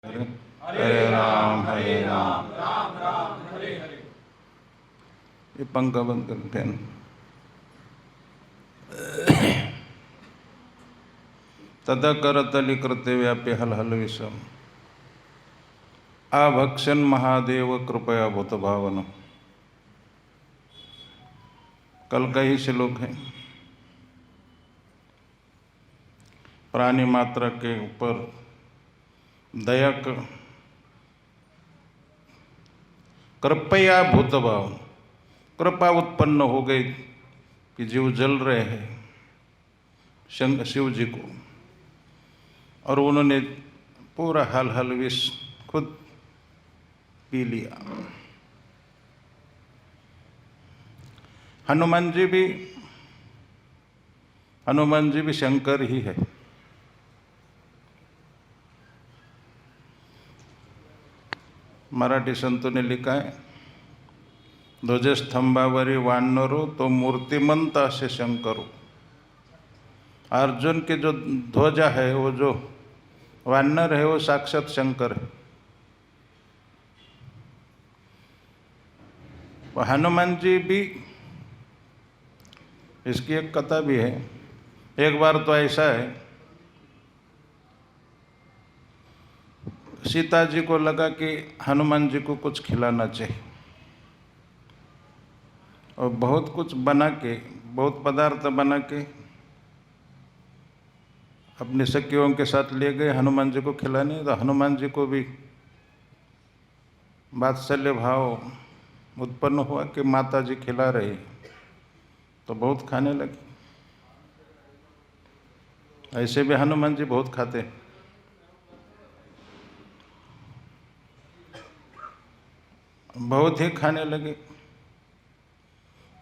हरे राम राम राम हरे हरे। ये पंखा बंद करते हैं। तदा करतली कृत्य व्याप्य हल हल विषम आभक्षन महादेव कृपया भूत भावन। कल का ही श्लोक है। प्राणी मात्रा के ऊपर दया कृपया भूत भाव, कृपा उत्पन्न हो गई कि जीव जल रहे हैं शिव जी को, और उन्होंने पूरा हल हल विष खुद पी लिया। हनुमान जी भी शंकर ही है। मराठी संतों ने लिखा है, ध्वजस्तंभावरी वानरो तो मूर्तिमंत असे शंकरो। अर्जुन के जो ध्वजा है, वो जो वानर है, वो साक्षात शंकर है। हनुमान जी भी, इसकी एक कथा भी है। एक बार तो ऐसा है, सीता जी को लगा कि हनुमान जी को कुछ खिलाना चाहिए, और बहुत कुछ बना के, बहुत पदार्थ बना के अपनी सखियों के साथ ले गए हनुमान जी को खिलाने। तो हनुमान जी को भी वात्सल्य भाव उत्पन्न हुआ कि माता जी खिला रही, तो बहुत खाने लगे। ऐसे भी हनुमान जी बहुत खाते हैं। बहुत ही खाने लगे।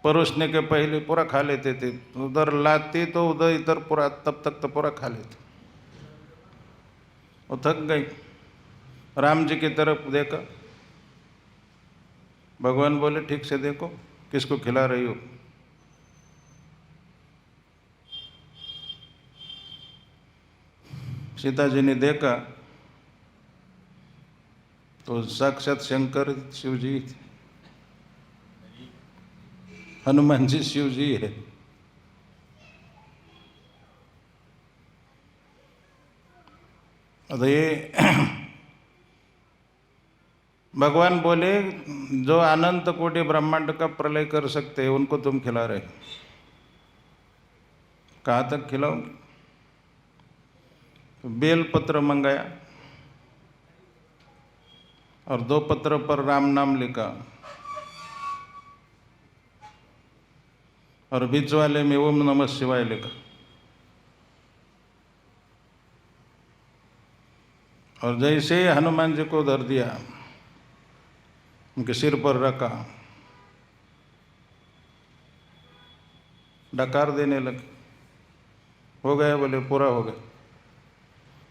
परोसने के पहले पूरा खा लेते थे, उधर लाते तो उधर इधर पूरा, तब तक तो पूरा खा लेते। वो थक गई, राम जी की तरफ देखा। भगवान बोले, ठीक से देखो किसको खिला रही हो। सीता जी ने देखा तो साक्षात शंकर शिव जी, हनुमान जी शिव जी है। तो ये भगवान बोले, जो अनंत कोटि ब्रह्मांड का प्रलय कर सकते हैं उनको तुम खिला रहे, कहाँ तक खिलाओगे। तो बेल पत्र मंगाया और 2 पत्र पर राम नाम लिखा, और बीच वाले में ओम नमः शिवाय लिखा, और जैसे हनुमान जी को धर दिया, उनके सिर पर रखा, डकार देने लगे। हो गया, बोले पूरा हो गया,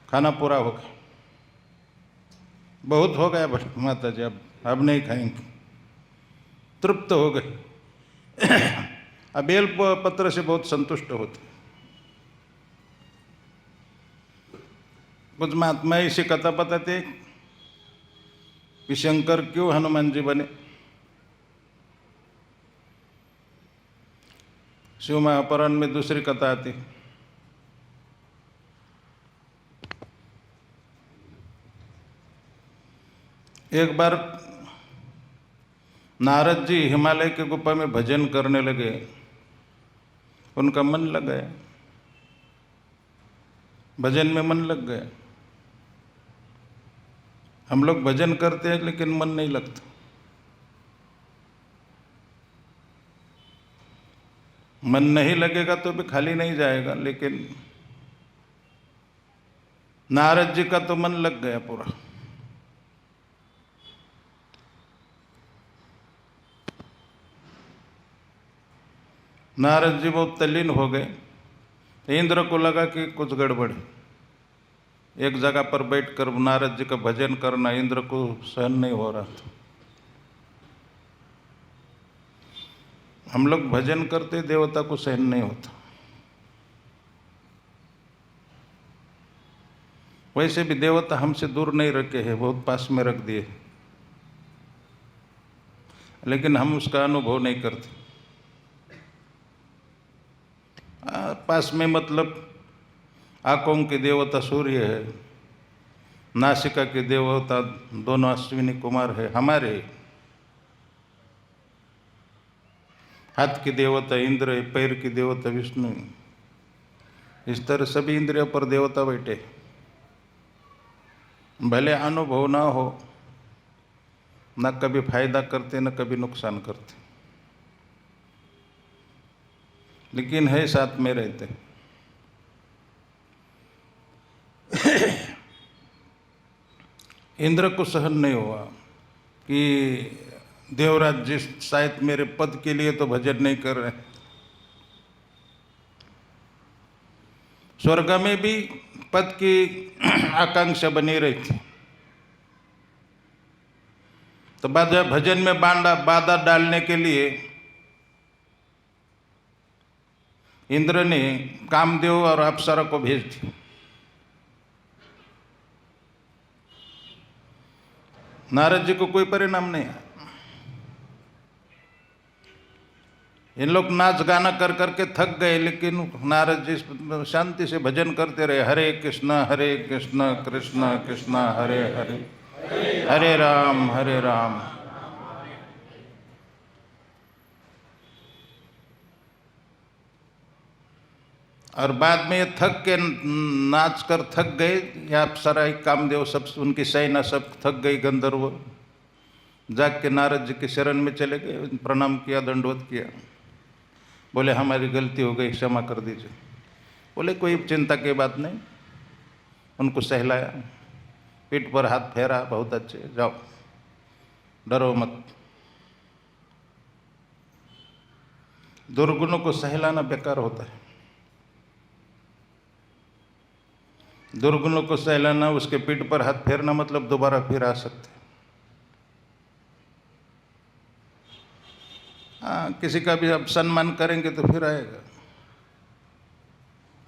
खाना पूरा हो गया। बहुत हो गया बोले माता जी, अब नहीं खाएंगे, तृप्त हो गए। अब बेल पत्र से बहुत संतुष्ट होते। कुछ महात्मा इसी कथा बताते कि शंकर क्यों हनुमान जी बने। शिव महापुराण में दूसरी कथा आती। एक बार नारद जी हिमालय के गुफा में भजन करने लगे, उनका मन लग गया, भजन में मन लग गया। हम लोग भजन करते हैं लेकिन मन नहीं लगता। मन नहीं लगेगा तो भी खाली नहीं जाएगा, लेकिन नारद जी का तो मन लग गया पूरा। नारद जी बहुत तल्लीन हो गए। इंद्र को लगा कि कुछ गड़बड़ है। एक जगह पर बैठकर नारद जी का भजन करना इंद्र को सहन नहीं हो रहा था। हम लोग भजन करते, देवता को सहन नहीं होता। वैसे भी देवता हमसे दूर नहीं रखे हैं, बहुत पास में रख दिए, लेकिन हम उसका अनुभव नहीं करते। पास में मतलब आंखों के देवता सूर्य है, नासिका के देवता दोनों अश्विनी कुमार है हमारे, हाथ की देवता इंद्र है, पैर की देवता विष्णु है। इस तरह सभी इंद्रियों पर देवता बैठे, भले अनुभव ना हो, न कभी फायदा करते न कभी नुकसान करते, लेकिन है साथ में रहते। इंद्र को सहन नहीं हुआ कि देवराज जी शायद मेरे पद के लिए तो भजन नहीं कर रहे। स्वर्ग में भी पद की आकांक्षा बनी रही थी, तो भजन में बाधा डालने के लिए इंद्र ने कामदेव और अप्सरा को भेज दिया। नारद जी को कोई परिणाम नहीं आया। इन लोग नाच गाना कर करके थक गए, लेकिन नारद जी शांति से भजन करते रहे। हरे कृष्ण कृष्ण कृष्ण हरे हरे, हरे राम हरे राम। और बाद में ये थक के नाच कर थक गए, या सराय कामदेव सब उनकी सेना सब थक गई, गंधर्व जाग के नारद जी के शरण में चले गए, प्रणाम किया, दंडवत किया, बोले हमारी गलती हो गई, क्षमा कर दीजिए। बोले कोई चिंता की बात नहीं। उनको सहलाया, पीठ पर हाथ फेरा, बहुत अच्छे, जाओ डरो मत। दुर्गुणों को सहलाना बेकार होता है। दुर्गुणों को सहलाना, उसके पीठ पर हाथ फेरना मतलब दोबारा फिर आ सकते। हाँ, किसी का भी अब सम्मान करेंगे तो फिर आएगा।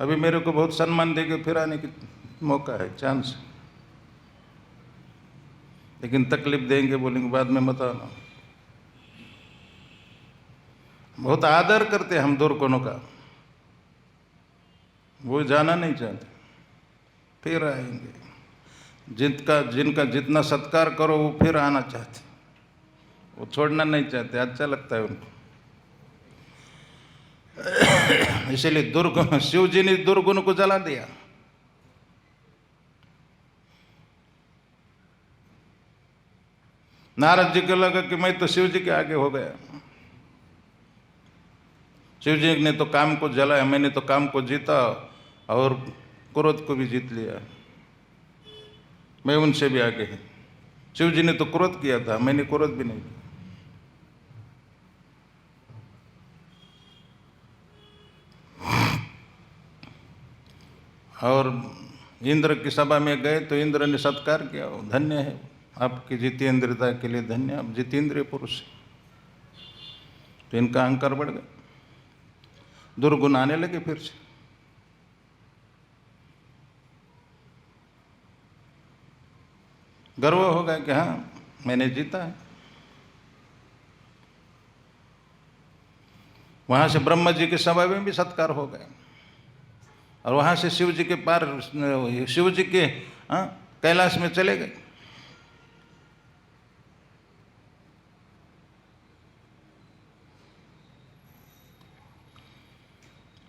अभी मेरे को बहुत सम्मान देके फिर आने की मौका है, चांस है, लेकिन तकलीफ देंगे, बोलेंगे बाद में मत आना। बहुत आदर करते हम दुर्गुणों का, वो जाना नहीं चाहते, फिर आएंगे। जिनका जितना सत्कार करो वो फिर आना चाहते, वो छोड़ना नहीं चाहते, अच्छा लगता है उनको। इसलिए दुर्गुण, शिव जी ने दुर्गुण को जला दिया। नारद जी को लगा कि मैं तो शिव जी के आगे हो गया, शिव जी ने तो काम को जलाया, मैंने तो काम को जीता और क्रोध को भी जीत लिया, मैं उनसे भी आगे है। शिव जी ने तो क्रोध किया था, मैंने क्रोध भी नहीं किया। और इंद्र की सभा में गए तो इंद्र ने सत्कार किया, धन्य है आपकी जितेंद्रियता के लिए, धन्य, आप जितेंद्रिय पुरुष। तो इनका अहंकार बढ़ गया, दुर्गुण आने लगे फिर से। गर्व हो गया कि हाँ मैंने जीता है। वहां से ब्रह्मा जी के सभा में भी सत्कार हो गए, और वहां से शिव जी के पार, शिव जी के कैलाश में चले गए।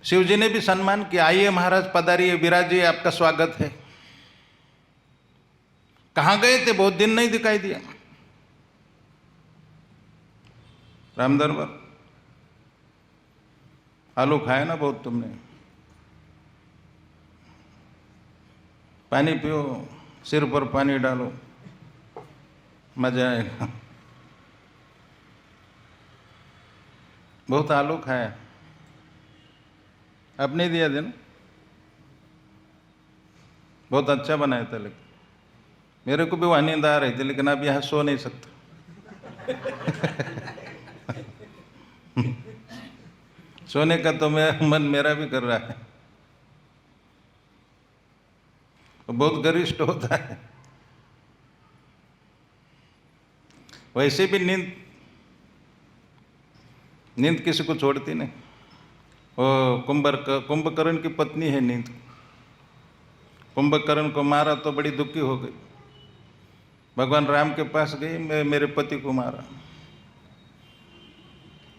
शिव जी ने भी सम्मान किया, आइए महाराज पधारिए, विराजिए, आपका स्वागत है। कहाँ गए थे, बहुत दिन नहीं दिखाई दिया। राम दरबार आलू खाया ना बहुत तुमने, पानी पियो, सिर पर पानी डालो, मजा आएगा। बहुत आलू खाया, अब नहीं दिया देना, बहुत अच्छा बनाया था, लेकिन मेरे को भी वहाँ नींद आ रही थी, लेकिन अब यहाँ सो नहीं सकता। सोने का तो मन मेरा भी कर रहा है। बहुत गरिष्ठ होता है। वैसे भी नींद किसी को छोड़ती नहीं। वो कुंभकर्ण की पत्नी है नींद। कुंभकर्ण को मारा तो बड़ी दुखी हो गई, भगवान राम के पास गई, मैं मेरे पति को मारा।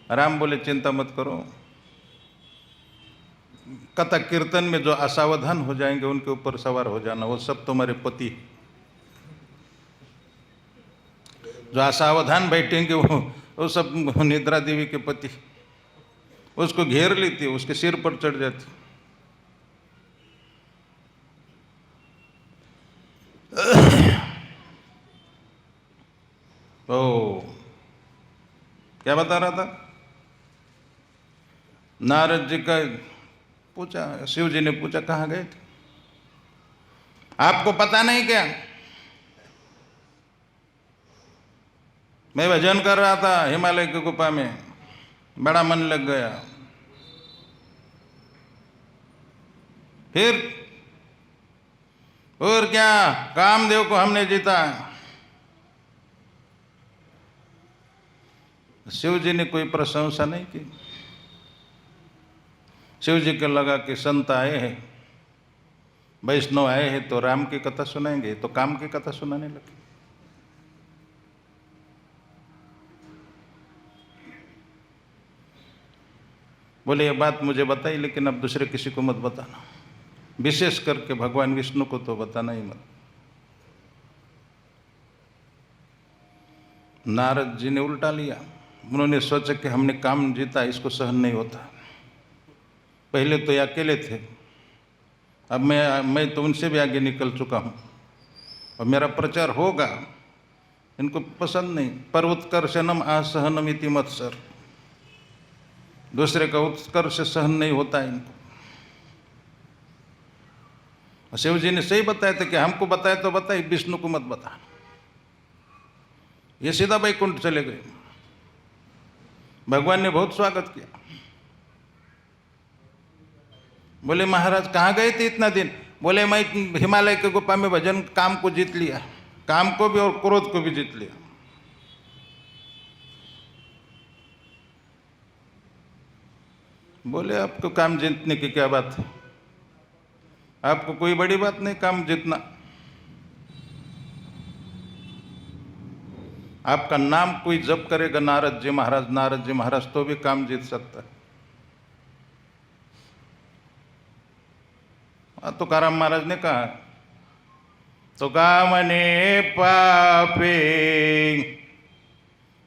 राम बोले चिंता मत करो, कथा कीर्तन में जो असावधान हो जाएंगे उनके ऊपर सवार हो जाना, वो सब तुम्हारे पति। जो असावधान बैठेंगे वो सब निद्रा देवी के पति, उसको घेर लेती, उसके सिर पर चढ़ जाती। ओ क्या बता रहा था? नारद जी का पूछा, शिव जी ने पूछा कहाँ गए थे? आपको पता नहीं क्या? मैं भजन कर रहा था हिमालय की गुफा में, बड़ा मन लग गया। फिर और क्या, कामदेव को हमने जीता। शिव जी ने कोई प्रशंसा नहीं की। शिव जी को लगा कि संत आए हैं, वैष्णव आए हैं तो राम की कथा सुनाएंगे, तो काम की कथा सुनाने लगे। बोले ये बात मुझे बताई, लेकिन अब दूसरे किसी को मत बताना, विशेष करके भगवान विष्णु को तो बताना ही मत। नारद जी ने उल्टा लिया। उन्होंने सोचा कि हमने काम जीता, इसको सहन नहीं होता। पहले तो ये अकेले थे, अब मैं तो उनसे भी आगे निकल चुका हूँ और मेरा प्रचार होगा, इनको पसंद नहीं। पर उत्कर्षणम असहनम इति मत्सर, दूसरे का उत्कर्ष सहन नहीं होता है इनको। शिव जी ने सही बताया था कि हमको बताया तो बताए, विष्णु को मत बता। ये सीधा वैकुंठ चले गए। भगवान ने बहुत स्वागत किया। बोले महाराज कहाँ गए थे इतना दिन? बोले मैं हिमालय के गुफा में भजन, काम को जीत लिया, काम को भी और क्रोध को भी जीत लिया। बोले आपको काम जीतने की क्या बात है, आपको कोई बड़ी बात नहीं काम जीतना। आपका नाम कोई जप करेगा नारद जी महाराज, नारद जी महाराज, तो भी काम जीत सकता है। तुकाराम महाराज ने कहा, तो कामने पापे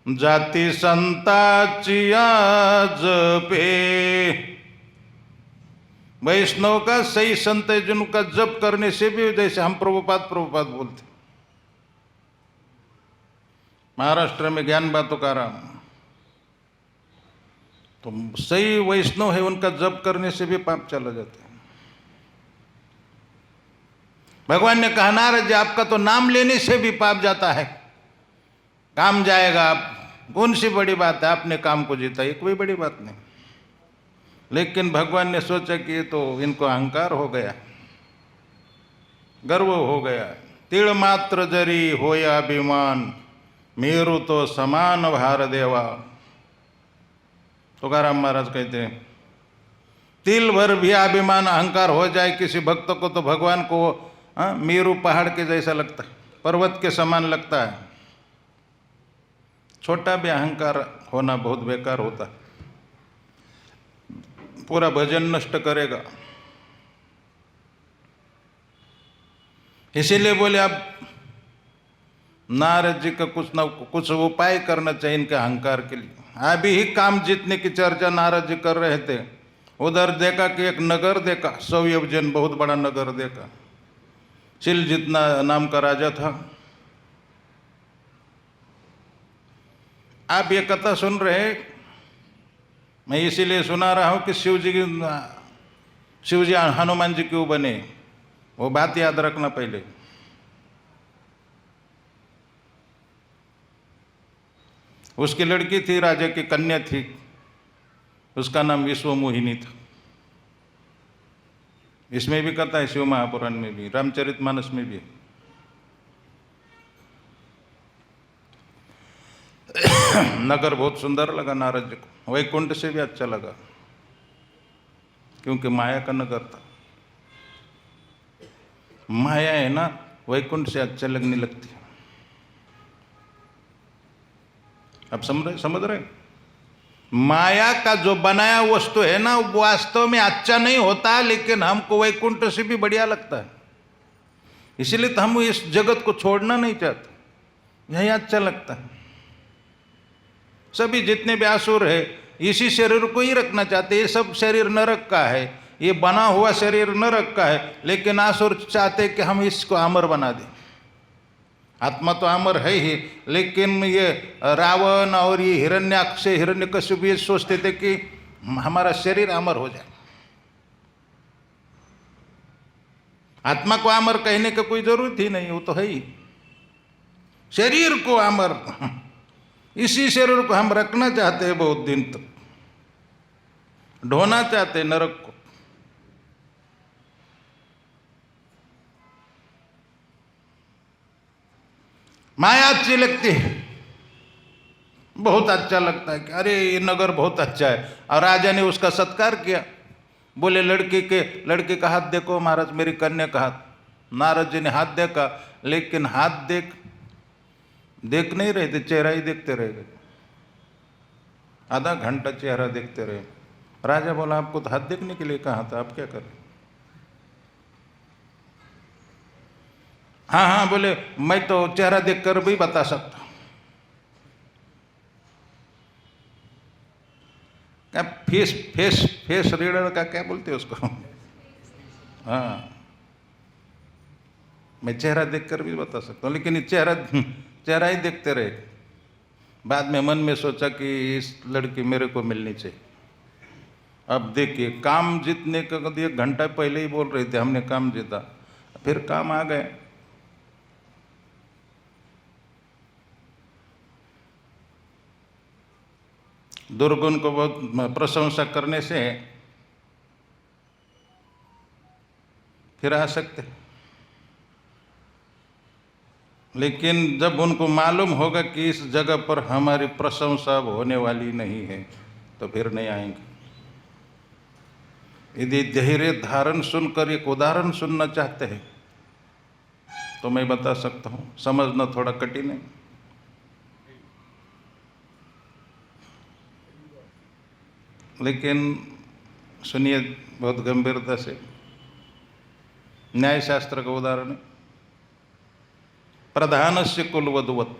जाति संताची जपे। वैष्णव का सही संत है जिनका जप करने से भी, जैसे हम प्रभुपाद बोलते, महाराष्ट्र में ज्ञान बा तुकाराम, तो सही वैष्णव है, उनका जप करने से भी पाप चला जाता है। भगवान ने कहा नारद जी आपका तो नाम लेने से भी पाप जाता है, काम जाएगा। आप कौन सी बड़ी बात है, आपने काम को जीता, ये कोई बड़ी बात नहीं। लेकिन भगवान ने सोचा कि ये तो इनको अहंकार हो गया, गर्व हो गया। तिल मात्र जरी होया अभिमान, मेरु तो समान भार देवा। तुकाराम महाराज कहते हैं तिल भर भी अभिमान अहंकार हो जाए किसी भक्त को तो भगवान को मेरु पहाड़ के जैसा लगता है, पर्वत के समान लगता है। छोटा भी अहंकार होना बहुत बेकार होता है, पूरा भजन नष्ट करेगा। इसीलिए बोले अब नारद जी का कुछ ना कुछ उपाय करना चाहिए इनके अहंकार के लिए। अभी ही काम जीतने की चर्चा नारद जी कर रहे थे, उधर देखा कि एक नगर देखा, 100 योजन बहुत बड़ा नगर देखा, चिल जितना नाम का राजा था। आप ये कथा सुन रहे, मैं इसीलिए सुना रहा हूं कि शिव जी हनुमान जी क्यों बने, वो बात याद रखना पहले। उसकी लड़की थी, राजा की कन्या थी, उसका नाम विश्वमोहिनी था। इसमें भी कथा है, शिव महापुराण में भी, रामचरितमानस में भी है। नगर बहुत सुंदर लगा नारद जी को, वैकुंठ से भी अच्छा लगा, क्योंकि माया का नगर था। माया है ना, वैकुंठ से अच्छा लगने लगती है। अब समझ रहे? माया का जो बनाया वस्तु है ना, वो वास्तव में अच्छा नहीं होता, लेकिन हमको वैकुंठ से भी बढ़िया लगता है। इसलिए तो हम इस जगत को छोड़ना नहीं चाहते, यही अच्छा लगता है। सभी जितने भी असुर है इसी शरीर को ही रखना चाहते। ये सब शरीर नरक का है, ये बना हुआ शरीर नरक का है, लेकिन असुर चाहते कि हम इसको अमर बना दें। आत्मा तो अमर है ही, लेकिन ये रावण और ये हिरण्याक्ष हिरण्यकश्यप ये सोचते थे कि हमारा शरीर अमर हो जाए। आत्मा को अमर कहने की कोई जरूरत ही नहीं, वो तो है ही। शरीर को अमर, इसी शरीर को हम रखना चाहते हैं बहुत दिन तक, ढोना चाहते हैं नरक को। माया अच्छी लगती है, बहुत अच्छा लगता है कि अरे ये नगर बहुत अच्छा है। और राजा ने उसका सत्कार किया, बोले लड़के का हाथ देखो महाराज, मेरी कन्या का हाथ। नारद जी ने हाथ देखा, लेकिन हाथ देख नहीं रहे थे, चेहरा ही देखते रह गए। आधा घंटा चेहरा देखते रहे। राजा बोला आपको तो हाथ देखने के लिए कहा था, आप क्या करें? हाँ बोले मैं तो चेहरा देखकर भी बता सकता हूं। क्या फेस रीडर का क्या बोलते हैं उसको? हाँ, मैं चेहरा देखकर भी बता सकता हूँ, लेकिन चेहरा ही देखते रहे। बाद में मन में सोचा कि इस लड़की मेरे को मिलनी चाहिए। अब देखिए, काम जीतने का 1 घंटा पहले ही बोल रहे थे हमने काम जीता, फिर काम आ गए। दुर्गुण को बहुत प्रशंसा करने से फिर आ सकते, लेकिन जब उनको मालूम होगा कि इस जगह पर हमारी प्रशंसा होने वाली नहीं है, तो फिर नहीं आएंगे। यदि धैर्य धारण सुनकर एक उदाहरण सुनना चाहते हैं तो मैं बता सकता हूँ, समझना थोड़ा कठिन है। लेकिन सुनिए बहुत गंभीरता से। न्याय शास्त्र का उदाहरण है, प्रधानस्य कुलवधुवत्,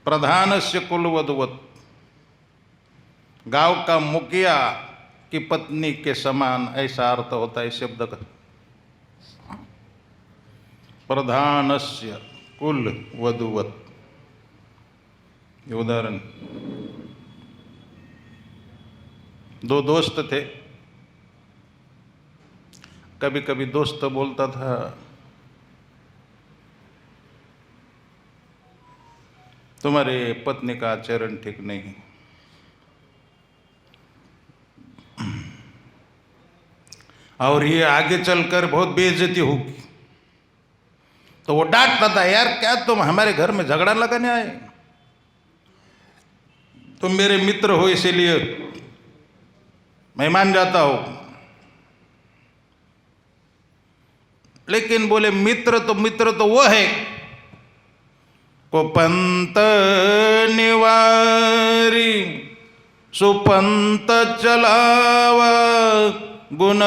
प्रधानस्य कुलवधुवत्, गांव का मुखिया की पत्नी के समान, ऐसा अर्थ होता है शब्द का। प्रधानस्य कुलवधुवत्, ये उदाहरण। 2 दोस्त थे। कभी कभी दोस्त बोलता था तुम्हारे पत्नी का आचरण ठीक नहीं है, और ये आगे चलकर बहुत बेइज्जती होगी। तो वो डांटता था, यार क्या तुम हमारे घर में झगड़ा लगाने आए? तुम मेरे मित्र हो इसीलिए मैं मान जाता हूं। लेकिन बोले मित्र तो वो है को पंत निवारी सुपंत चलावा, गुण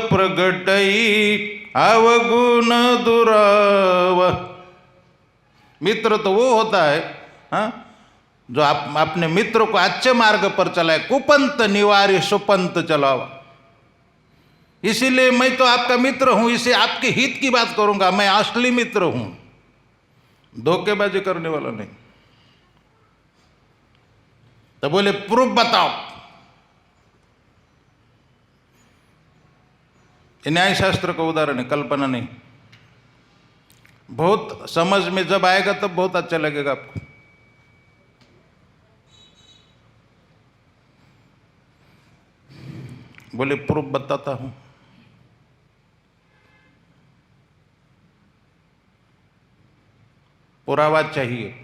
प्रगटई अवगुण दुराव। मित्र तो वो होता है हाँ, जो आप अपने मित्र को अच्छे मार्ग पर चलाए। कुपंत निवारी सुपंत चलावा। इसीलिए मैं तो आपका मित्र हूं, इसे आपके हित की बात करूंगा, मैं असली मित्र हूं, धोखेबाजी करने वाला नहीं। तो बोले प्रूफ बताओ। न्याय शास्त्र का उदाहरण है, कल्पना नहीं। बहुत समझ में जब आएगा तब बहुत अच्छा लगेगा आपको। बोले प्रूफ बताता हूं। पुरावा चाहिए।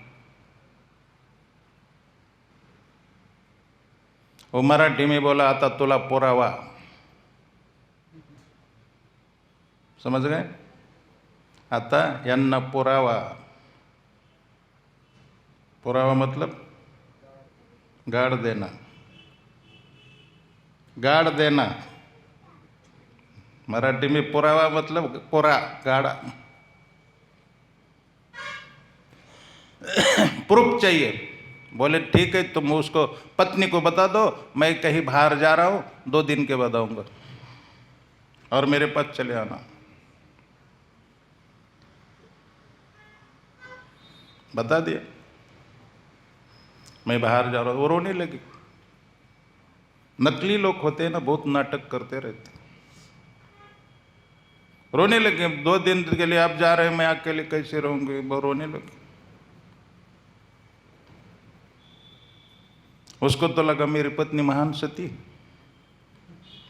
वो मराठी में बोला, आता तुला पुरावा। समझ गए? आता यांना पुरावा। पुरावा मतलब गाड़ देना, गाड़ देना। मराठी में पुरावा मतलब पुरा, गाड़ा। प्रूफ चाहिए। बोले ठीक है, तुम उसको पत्नी को बता दो मैं कहीं बाहर जा रहा हूं, 2 दिन के बाद आऊंगा और मेरे पास चले आना। बता दिया मैं बाहर जा रहा हूं। वो रोने लगी। नकली लोग होते हैं ना, बहुत नाटक करते रहते। रोने लगे। 2 दिन के लिए आप जा रहे हैं, मैं अकेले कैसे रहूंगी? वो रोने लगे। उसको तो लगा मेरी पत्नी महान सती,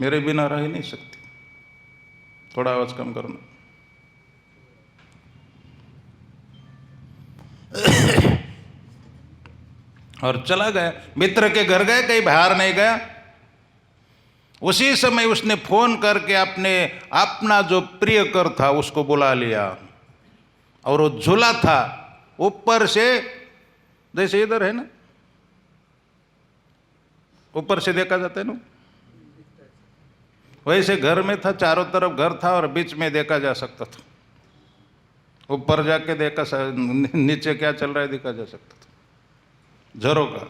मेरे बिना रह ही नहीं सकती। थोड़ा आवाज कम करना। और चला गया। मित्र के घर गए, कहीं बाहर नहीं गया। उसी समय उसने फोन करके अपना जो प्रियकर था उसको बुला लिया, और वो झूला था ऊपर से, जैसे इधर है ना, ऊपर से देखा जाता है ना, वैसे घर में था। चारों तरफ घर था और बीच में देखा जा सकता था। ऊपर जाके देखा, नीचे क्या चल रहा है देखा जा सकता था, झरोका।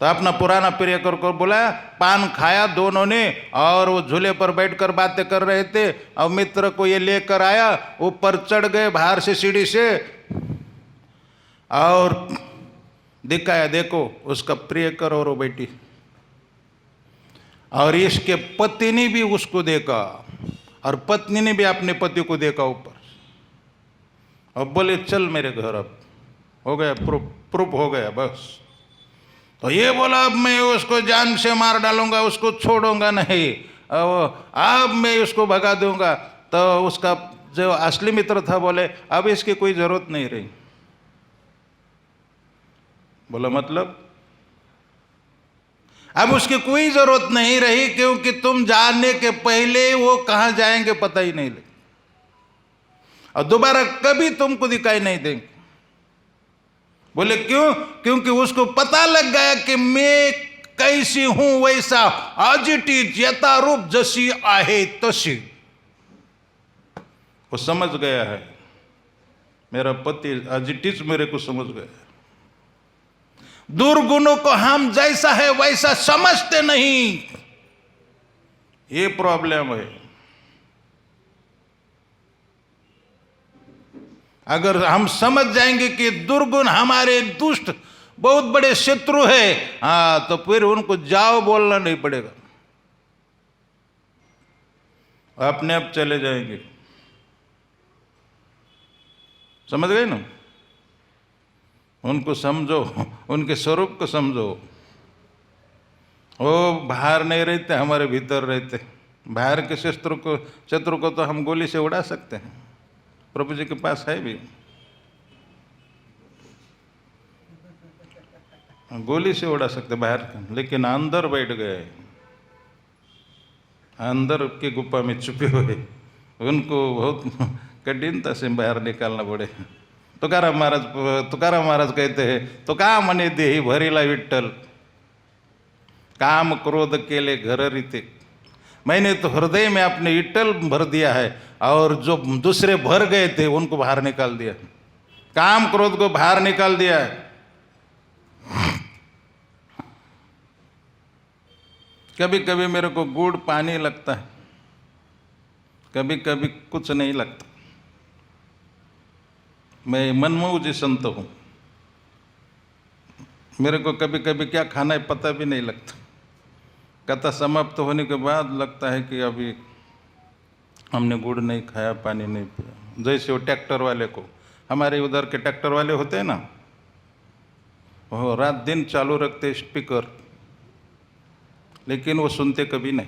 तो अपना पुराना प्रियकर को बुलाया, पान खाया दोनों ने, और वो झूले पर बैठकर बातें कर रहे थे। और मित्र को ये लेकर आया, ऊपर चढ़ गए बाहर से सीढ़ी से, और दिखाया देखो उसका प्रियकर और वो बेटी। और इसके पति ने भी उसको देखा, और पत्नी ने भी अपने पति को देखा ऊपर। अब बोले चल मेरे घर, अब हो गया, प्रूफ हो गया बस। तो ये बोला अब मैं उसको जान से मार डालूंगा, उसको छोड़ूंगा नहीं, अब मैं उसको भगा दूंगा। तो उसका जो असली मित्र था बोले अब इसकी कोई जरूरत नहीं रही। बोला मतलब अब उसकी कोई जरूरत नहीं रही, क्योंकि तुम जाने के पहले वो कहां जाएंगे पता ही नहीं लगे, और दोबारा कभी तुमको दिखाई नहीं देंगे। बोले क्यों? क्योंकि उसको पता लग गया कि मैं कैसी हूं वैसा, आजिटी यथारूप जैसी आहे तशी। वो समझ गया है, मेरा पति आजिटीज मेरे को समझ गया। दुर्गुणों को हम जैसा है वैसा समझते नहीं, ये प्रॉब्लम है। अगर हम समझ जाएंगे कि दुर्गुण हमारे दुष्ट बहुत बड़े शत्रु है, हाँ, तो फिर उनको जाओ बोलना नहीं पड़ेगा, अपने आप चले जाएंगे। समझ गए ना? उनको समझो, उनके स्वरूप को समझो। वो बाहर नहीं रहते, हमारे भीतर रहते। बाहर के शत्रु को तो हम गोली से उड़ा सकते हैं, प्रभु जी के पास है भी, गोली से उड़ा सकते बाहर का, लेकिन अंदर बैठ गए, अंदर की गुफा में छुपे हुए, उनको बहुत कठिनता से बाहर निकालना पड़े। तुकाराम महाराज कहते हैं, तो का मने देही भरीला विठ्ठल, काम क्रोध केले घर रीते। मैंने तो हृदय में अपने विठ्ठल भर दिया है, और जो दूसरे भर गए थे उनको बाहर निकाल दिया, काम क्रोध को बाहर निकाल दिया है। कभी कभी मेरे को गुड़ पानी लगता है, कभी कभी कुछ नहीं लगता। मैं मनमोजी संत हूँ, मेरे को कभी कभी क्या खाना है पता भी नहीं लगता। कथा समाप्त होने के बाद लगता है कि अभी हमने गुड़ नहीं खाया, पानी नहीं पिया। जैसे वो ट्रैक्टर वाले को, हमारे उधर के ट्रैक्टर वाले होते हैं ना, वो रात दिन चालू रखते स्पीकर, लेकिन वो सुनते कभी नहीं।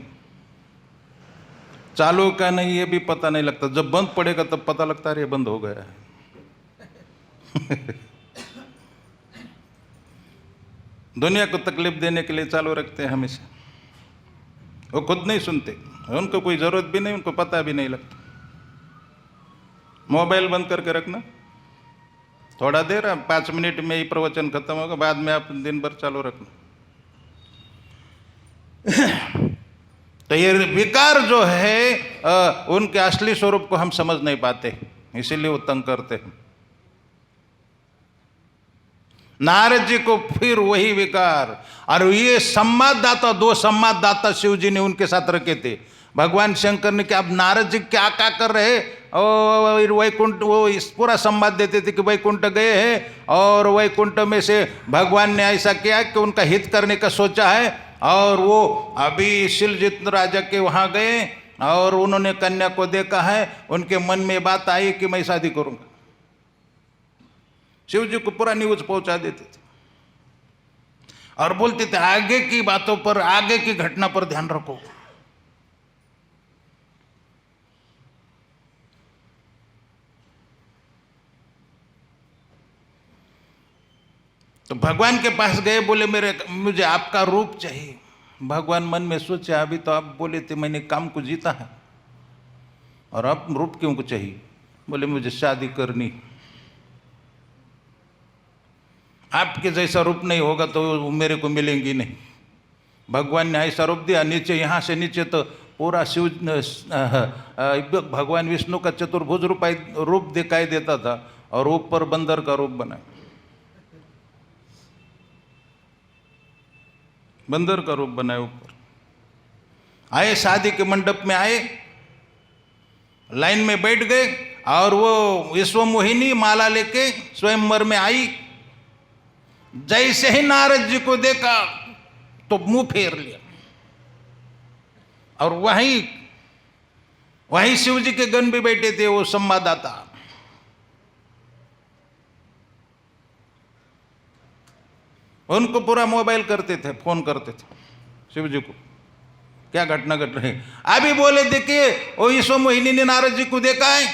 चालू का नहीं ये भी पता नहीं लगता, जब बंद पड़ेगा तब पता लगता है ये बंद हो गया है। दुनिया को तकलीफ देने के लिए चालू रखते हैं हमेशा। वो खुद नहीं सुनते, उनको कोई जरूरत भी नहीं, उनको पता भी नहीं लगता। मोबाइल बंद करके रखना, थोड़ा देर 5 मिनट में ही प्रवचन खत्म होगा, बाद में आप दिन भर चालू रखना। तो ये विकार जो है उनके असली स्वरूप को हम समझ नहीं पाते, इसीलिए वो तंग करते हैं। नारद जी को फिर वही विकार, और ये संवाददाता, 2 संवाददाता शिव जी ने उनके साथ रखे थे। भगवान शंकर ने कि अब नारद जी क्या क्या कर रहे, और वैकुंठ, वो इस पूरा संवाद देते थे कि वैकुंठ गए हैं और वैकुंठ में से भगवान ने ऐसा किया कि उनका हित करने का सोचा है, और वो अभी शिलजित राजा के वहाँ गए और उन्होंने कन्या को देखा है, उनके मन में बात आई कि मैं शादी करूँगा। शिव जी को पूरा न्यूज पहुंचा देते थे और बोलते थे आगे की बातों पर, आगे की घटना पर ध्यान रखो। तो भगवान के पास गए, बोले मुझे आपका रूप चाहिए। भगवान मन में सोचे अभी तो आप बोले थे मैंने काम को जीता है, और अब रूप क्यों को चाहिए? बोले मुझे शादी करनी, आपके जैसा रूप नहीं होगा तो मेरे को मिलेंगी नहीं। भगवान ने ऐसा रूप दिया, नीचे, यहाँ से नीचे तो पूरा शिव, भगवान विष्णु का चतुर्भुज रूप दिखाई देता था, और ऊपर बंदर का रूप बना, बंदर का रूप बनाए ऊपर। आए, शादी के मंडप में आए, लाइन में बैठ गए, और वो विश्वमोहिनी माला लेके स्वयंवर में आई। जैसे ही नारद जी को देखा तो मुंह फेर लिया, और वहीं शिव जी के गण भी बैठे थे, वो संवाददाता। उनको पूरा मोबाइल करते थे, फोन करते थे शिव जी को, क्या घटना घट रही। अभी बोले देखिए वो ईश्वर मोहिनी ने नारद जी को देखा है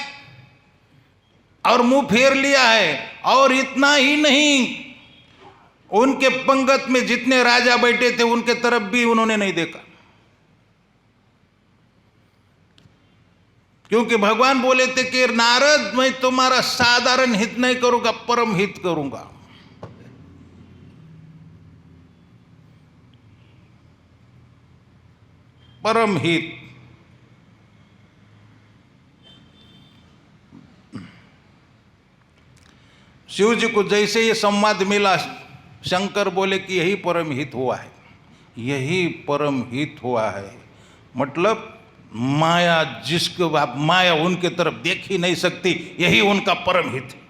और मुंह फेर लिया है, और इतना ही नहीं, उनके पंगत में जितने राजा बैठे थे उनके तरफ भी उन्होंने नहीं देखा, क्योंकि भगवान बोले थे कि नारद मैं तुम्हारा साधारण हित नहीं करूंगा, परम हित करूंगा। परम हित। शिव जी को जैसे ये संवाद मिला, शंकर बोले कि यही परम हित हुआ है, यही परम हित हुआ है। मतलब माया, जिसको आप माया उनके तरफ देख ही नहीं सकती, यही उनका परम हित है।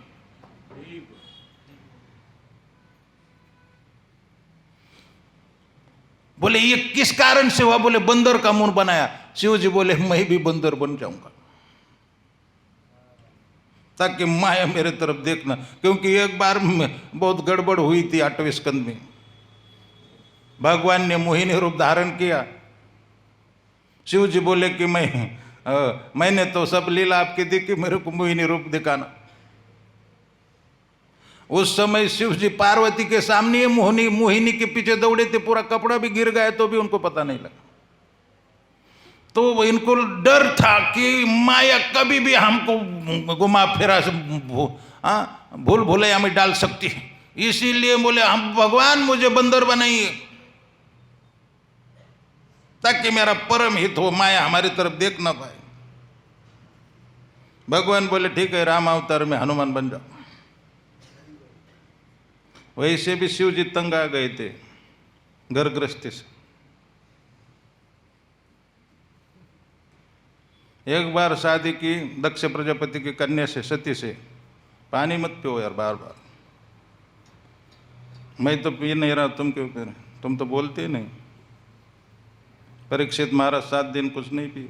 बोले ये किस कारण से हुआ? बोले बंदर का मुंह बनाया। शिव जी बोले मैं भी बंदर बन जाऊंगा ताकि माया मेरे तरफ देखना, क्योंकि एक बार बहुत गड़बड़ हुई थी 8वें स्कंद में। भगवान ने मोहिनी रूप धारण किया। शिव जी बोले कि मैंने तो सब लीला आपकी देखी, मेरे को मोहिनी रूप दिखाना। उस समय शिव जी पार्वती के सामने मोहिनी के पीछे दौड़े थे, पूरा कपड़ा भी गिर गया तो भी उनको पता नहीं लगा। तो इनको डर था कि माया कभी भी हमको घुमा फिरा भूल भुलैया में डाल सकती है, इसीलिए बोले हम भगवान मुझे बंदर बनाइए ताकि मेरा परम हित हो, माया हमारी तरफ देख ना पाए। भगवान बोले ठीक है, राम अवतार में हनुमान बन जाओ। वैसे भी शिव जी तंग आ गए थे घर गृहस्थी से। एक बार शादी की दक्ष प्रजापति की कन्या से, सती से, पानी मत पियो यार बार बार। मैं तो पी नहीं रहा, तुम क्यों पी रहे? तुम तो बोलते ही नहीं। परीक्षित महाराज 7 दिन कुछ नहीं पिए,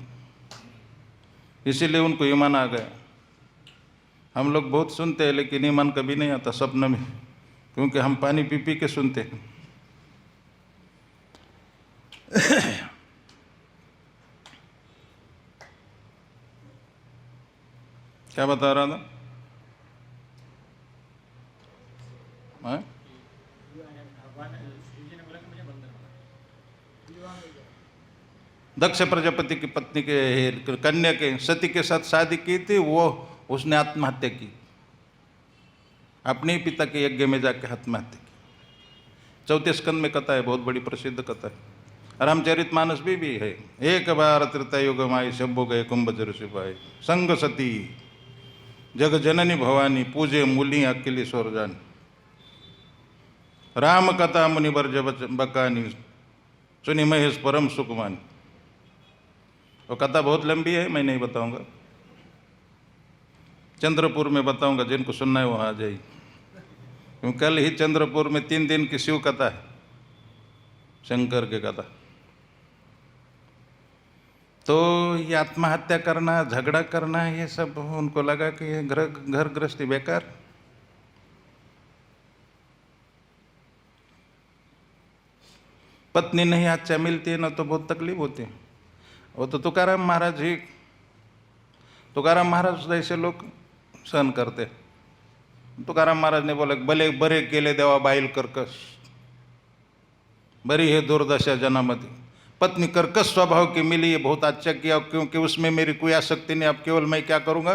इसीलिए उनको ईमान आ गया। हम लोग बहुत सुनते हैं लेकिन ईमान कभी नहीं आता सपने में, क्योंकि हम पानी पी पी के सुनते हैं। क्या बता रहा था? हाँ? दक्ष प्रजापति की पत्नी के कन्या के सती के साथ शादी की थी, वो उसने आत्महत्या की, अपने ही पिता के यज्ञ में जाके आत्महत्या की। 4 स्कंद में कथा है, बहुत बड़ी प्रसिद्ध कथा है। रामचरितमानस भी है। एक बार त्रेतायुग माई शंभु गए कुंभजर सिपाही, संग सती जग जननी भवानी, पूजे मूली अकेली स्वर जानी, राम कथा मुनिवर जब बकानी, सुनी महेश परम सुखमानी। वो कथा बहुत लंबी है, मैं नहीं बताऊंगा, चंद्रपुर में बताऊंगा, जिनको सुनना है वहाँ आ जाइए, क्योंकि कल ही चंद्रपुर में 3 दिन की शिव कथा है, शंकर के कथा। तो ये आत्महत्या करना, झगड़ा करना, ये सब उनको लगा कि ये घर गृहस्थी बेकार। पत्नी नहीं अच्छा मिलती है ना, तो बहुत तकलीफ होती है। वो तो तुकाराम महाराज ही, तुकाराम महाराज ऐसे लोग सहन करते। तुकाराम महाराज ने बोला, भले बरे केले देवा बाईल कर्कश, बरी है दुर्दशा जनामती। पत्नी कर्कश स्वभाव की मिली, ये बहुत अच्छा किया, क्योंकि उसमें मेरी कोई आसक्ति नहीं। अब केवल मैं क्या करूँगा,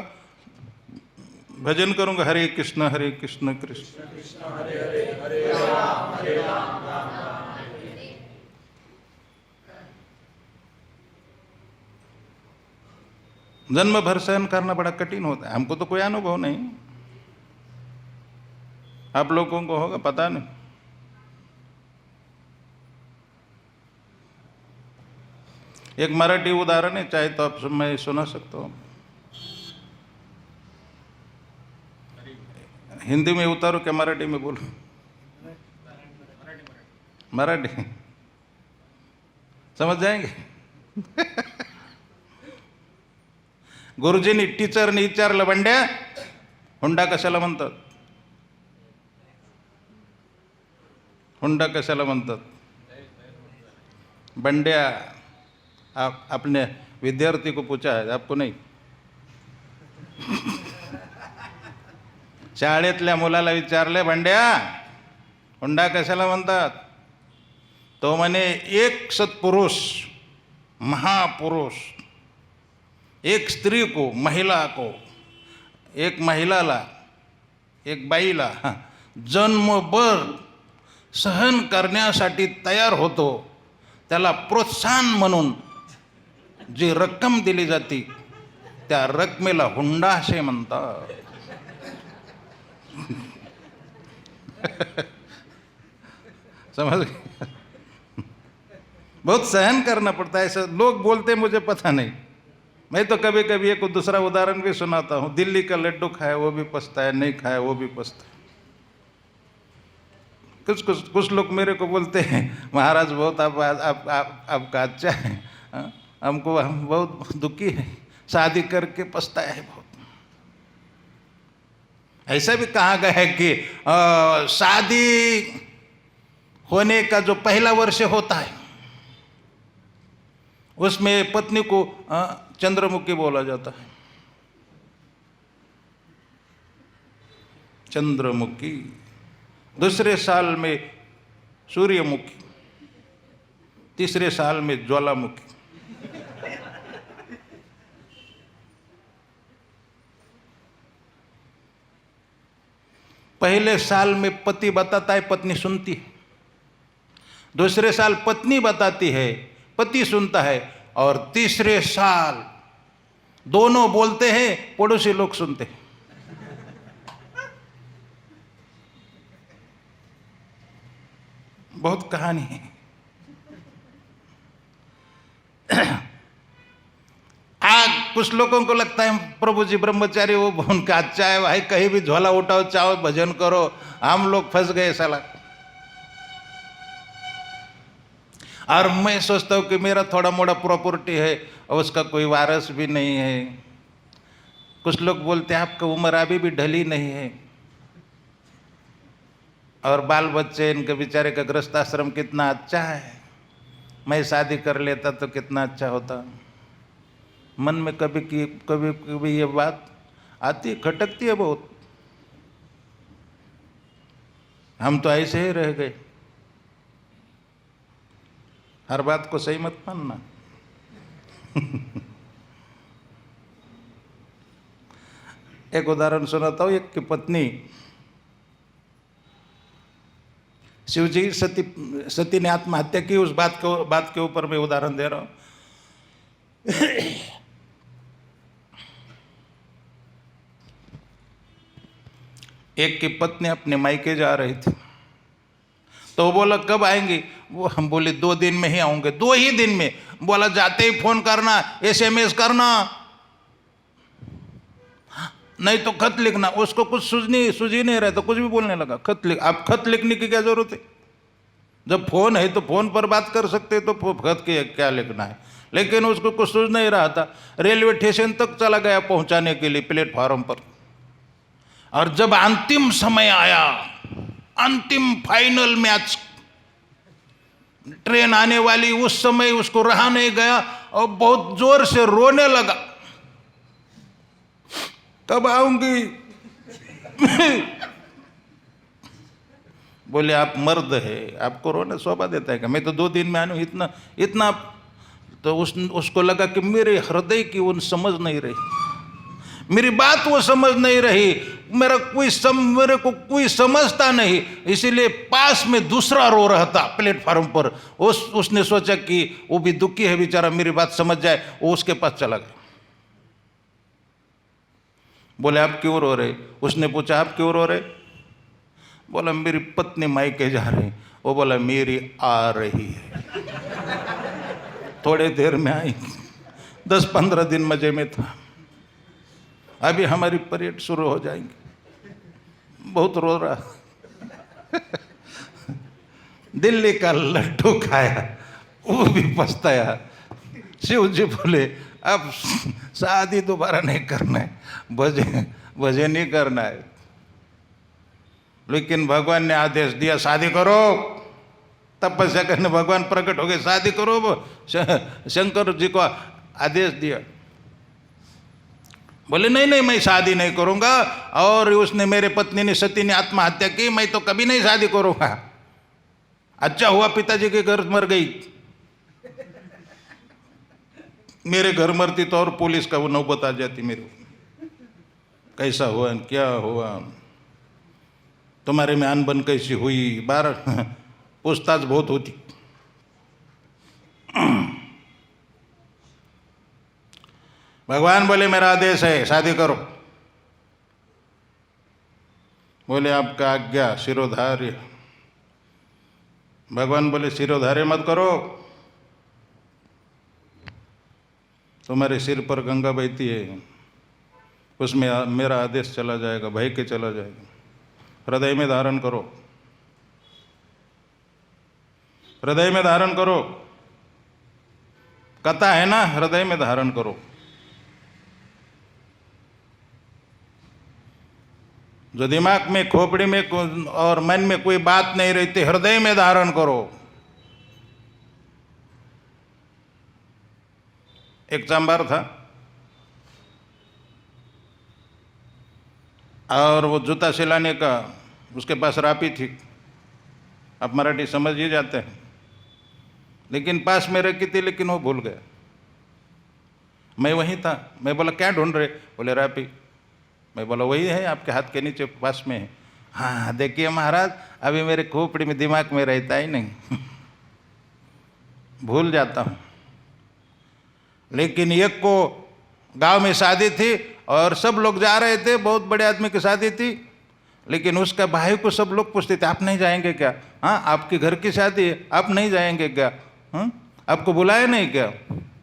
भजन करूँगा, हरे कृष्ण कृष्ण कृष्ण हरे हरे, हरे राम राम राम। जन्म भर सहन करना बड़ा कठिन होता है। हमको तो कोई अनुभव नहीं, आप लोगों को होगा, पता नहीं। एक मराठी उदाहरण है, चाहे तो आप मैं सुना सकता हूँ। हिंदी में उतारो क्या मराठी में बोलो? मराठी समझ जाएंगे। गुरुजींनी टीचरने विचारलं, बंड्या हुंडा कशाला म्हणतात? हुंडा कशाला म्हणतात? बंड्या आप अपने विद्यार्थी को पूछा है, आपको नहीं? शाळेतल्या मुलाला विचारले, बंड्या हुंडा कशाला म्हणतात? तो म्हणे, एक सत्पुरुष महापुरुष एक स्त्री को, महिला को, एक महिलाला, एक बाईला जन्मभर सहन करण्यासाठी तयार होतो, त्याला प्रोत्साहन म्हणून जी रक्कम दिली जाते त्या रकमेला हुंडा असे म्हणतात। समझ गए? बहुत सहन करना पड़ता है, ऐसा लोग बोलते मुझे पता नहीं। मैं तो कभी कभी एक दूसरा उदाहरण भी सुनाता हूँ। दिल्ली का लड्डू खाया वो भी पछता है, नहीं खाया वो भी पछता है। कुछ लोग मेरे को बोलते हैं, महाराज बहुत आपका अच्छा है, हमको हम बहुत दुखी है, शादी करके पछताया है बहुत। ऐसा भी कहा गया है कि शादी होने का जो पहला वर्ष होता है उसमें पत्नी को चंद्रमुखी बोला जाता है। चंद्रमुखी, दूसरे साल में सूर्यमुखी, तीसरे साल में ज्वालामुखी। पहले साल में पति बताता है, पत्नी सुनती है। दूसरे साल पत्नी बताती है, पति सुनता है। और तीसरे साल दोनों बोलते हैं, पड़ोसी लोग सुनते हैं। बहुत कहानी है। कुछ लोगों को लगता है प्रभु जी ब्रह्मचारी, वो उनका अच्छा है भाई, कहीं भी झोला उठाओ, चाहो भजन करो। हम लोग फंस गए साला। और मैं सोचता हूँ कि मेरा थोड़ा मोड़ा प्रॉपर्टी है और उसका कोई वारस भी नहीं है। कुछ लोग बोलते हैं आपकी उम्र अभी भी ढली नहीं है, और बाल बच्चे इनके बेचारे का गृहस्थ आश्रम कितना अच्छा है, मैं शादी कर लेता तो कितना अच्छा होता। मन में कभी कभी ये बात आती है, खटकती है बहुत। हम तो ऐसे ही रह गए। हर बात को सही मत मानना। एक उदाहरण सुनाता हूं। एक की पत्नी शिवजी सती ने आत्महत्या की, उस बात के ऊपर मैं उदाहरण दे रहा हूं। एक की पत्नी अपने मायके जा रही थी, तो वो बोला कब आएंगी? वो हम बोले 2 दिन में ही आऊंगे। 2 ही दिन में? बोला जाते ही फोन करना, SMS करना, नहीं तो खत लिखना। उसको कुछ सूझ ही नहीं रहा, तो कुछ भी बोलने लगा। खत लिख। अब खत लिखने की क्या जरूरत है? जब फोन है तो फोन पर बात कर सकते, तो खत के क्या लिखना है? लेकिन उसको कुछ सूझ नहीं रहा था। रेलवे स्टेशन तक चला गया पहुंचाने के लिए, प्लेटफॉर्म पर। और जब अंतिम समय आया, अंतिम फाइनल मैच, ट्रेन आने वाली, उस समय उसको रहा नहीं गया और बहुत जोर से रोने लगा। कब आऊंगी? बोले आप मर्द है, आपको रोने शोभा देता है क्या? मैं तो 2 दिन में आया हूं, इतना इतना। तो उसको लगा कि मेरे हृदय की वो समझ नहीं रही, मेरी बात वो समझ नहीं रही, मेरे को कोई समझता नहीं। इसीलिए पास में दूसरा रो रहा था प्लेटफॉर्म पर। उसने सोचा कि वो भी दुखी है बेचारा, मेरी बात समझ जाए। वो उसके पास चला गया। बोले आप क्यों रो रहे? उसने पूछा आप क्यों रो रहे? बोला मेरी पत्नी मायके जा रही। वो बोला मेरी आ रही है, थोड़े देर में आई। 10-15 दिन मजे में था, अभी हमारी परेड शुरू हो जाएंगी। बहुत रो रहा। दिल्ली का लड्डू खाया, वो भी पछताया। शिव जी बोले अब शादी दोबारा नहीं करना है, भजन नहीं करना है। लेकिन भगवान ने आदेश दिया शादी करो। तपस्या करने भगवान प्रकट हो गए, शादी करो। वो शंकर जी को आदेश दिया। बोले नहीं नहीं, मैं शादी नहीं करूंगा। और उसने, मेरे पत्नी ने, सती ने आत्महत्या की, मैं तो कभी नहीं शादी करूंगा। अच्छा हुआ पिताजी के घर मर गई, मेरे घर मरती तो और पुलिस का वो नौबत आ जाती मेरे को। कैसा हुआ, क्या हुआ, तुम्हारे में अनबन कैसी हुई, 12 पूछताछ बहुत होती। भगवान बोले मेरा आदेश है, शादी करो। बोले आपका आज्ञा, शिरोधार्य। भगवान बोले शिरोधार्य मत करो, तुम्हारे सिर पर गंगा बहती है, उसमें मेरा आदेश चला जाएगा, बह के चला जाएगा। हृदय में धारण करो, हृदय में धारण करो। कथा है ना, हृदय में धारण करो। जो दिमाग में, खोपड़ी में और मन में कोई बात नहीं रहती, हृदय में धारण करो। एक चांबार था और वो जूता सिलाने का, उसके पास रापी थी। आप मराठी समझ ही जाते हैं। लेकिन पास में रखी थी, लेकिन वो भूल गया। मैं वहीं था। मैं बोला क्या ढूंढ रहे? बोले रापी। मैं बोला वही है, आपके हाथ के नीचे पास में है। हाँ देखिए महाराज, अभी मेरे खोपड़ी में, दिमाग में रहता ही नहीं, भूल जाता हूँ। लेकिन एक को गांव में शादी थी और सब लोग जा रहे थे, बहुत बड़े आदमी की शादी थी। लेकिन उसका भाई को सब लोग पूछते थे आप नहीं जाएंगे क्या? हाँ आपके घर की शादी है, आप नहीं जाएंगे क्या? हाँ आपको बुलाया नहीं क्या?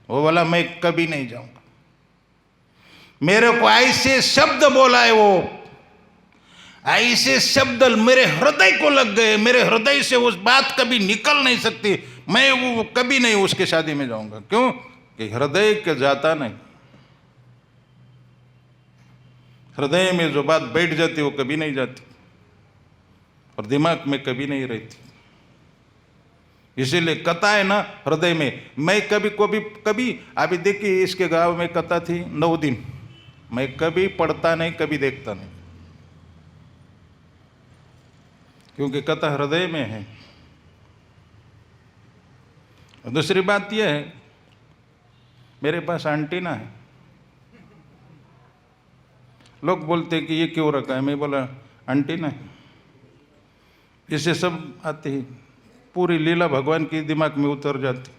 वो बोला मैं कभी नहीं जाऊंगा। मेरे को ऐसे शब्द बोला है, वो ऐसे शब्द मेरे हृदय को लग गए। मेरे हृदय से उस बात कभी निकल नहीं सकती। मैं वो कभी नहीं उसके शादी में जाऊंगा। क्यों? कि हृदय के जाता नहीं। हृदय में जो बात बैठ जाती वो कभी नहीं जाती और दिमाग में कभी नहीं रहती। इसीलिए कथा है ना हृदय में। मैं कभी अभी देखिए, इसके गांव में कथा थी 9 दिन, मैं कभी पढ़ता नहीं, कभी देखता नहीं, क्योंकि कथा हृदय में है। दूसरी बात यह है, मेरे पास एंटीना है। लोग बोलते कि ये क्यों रखा है, मैं बोला एंटीना है, इससे सब आते ही पूरी लीला भगवान की दिमाग में उतर जाती।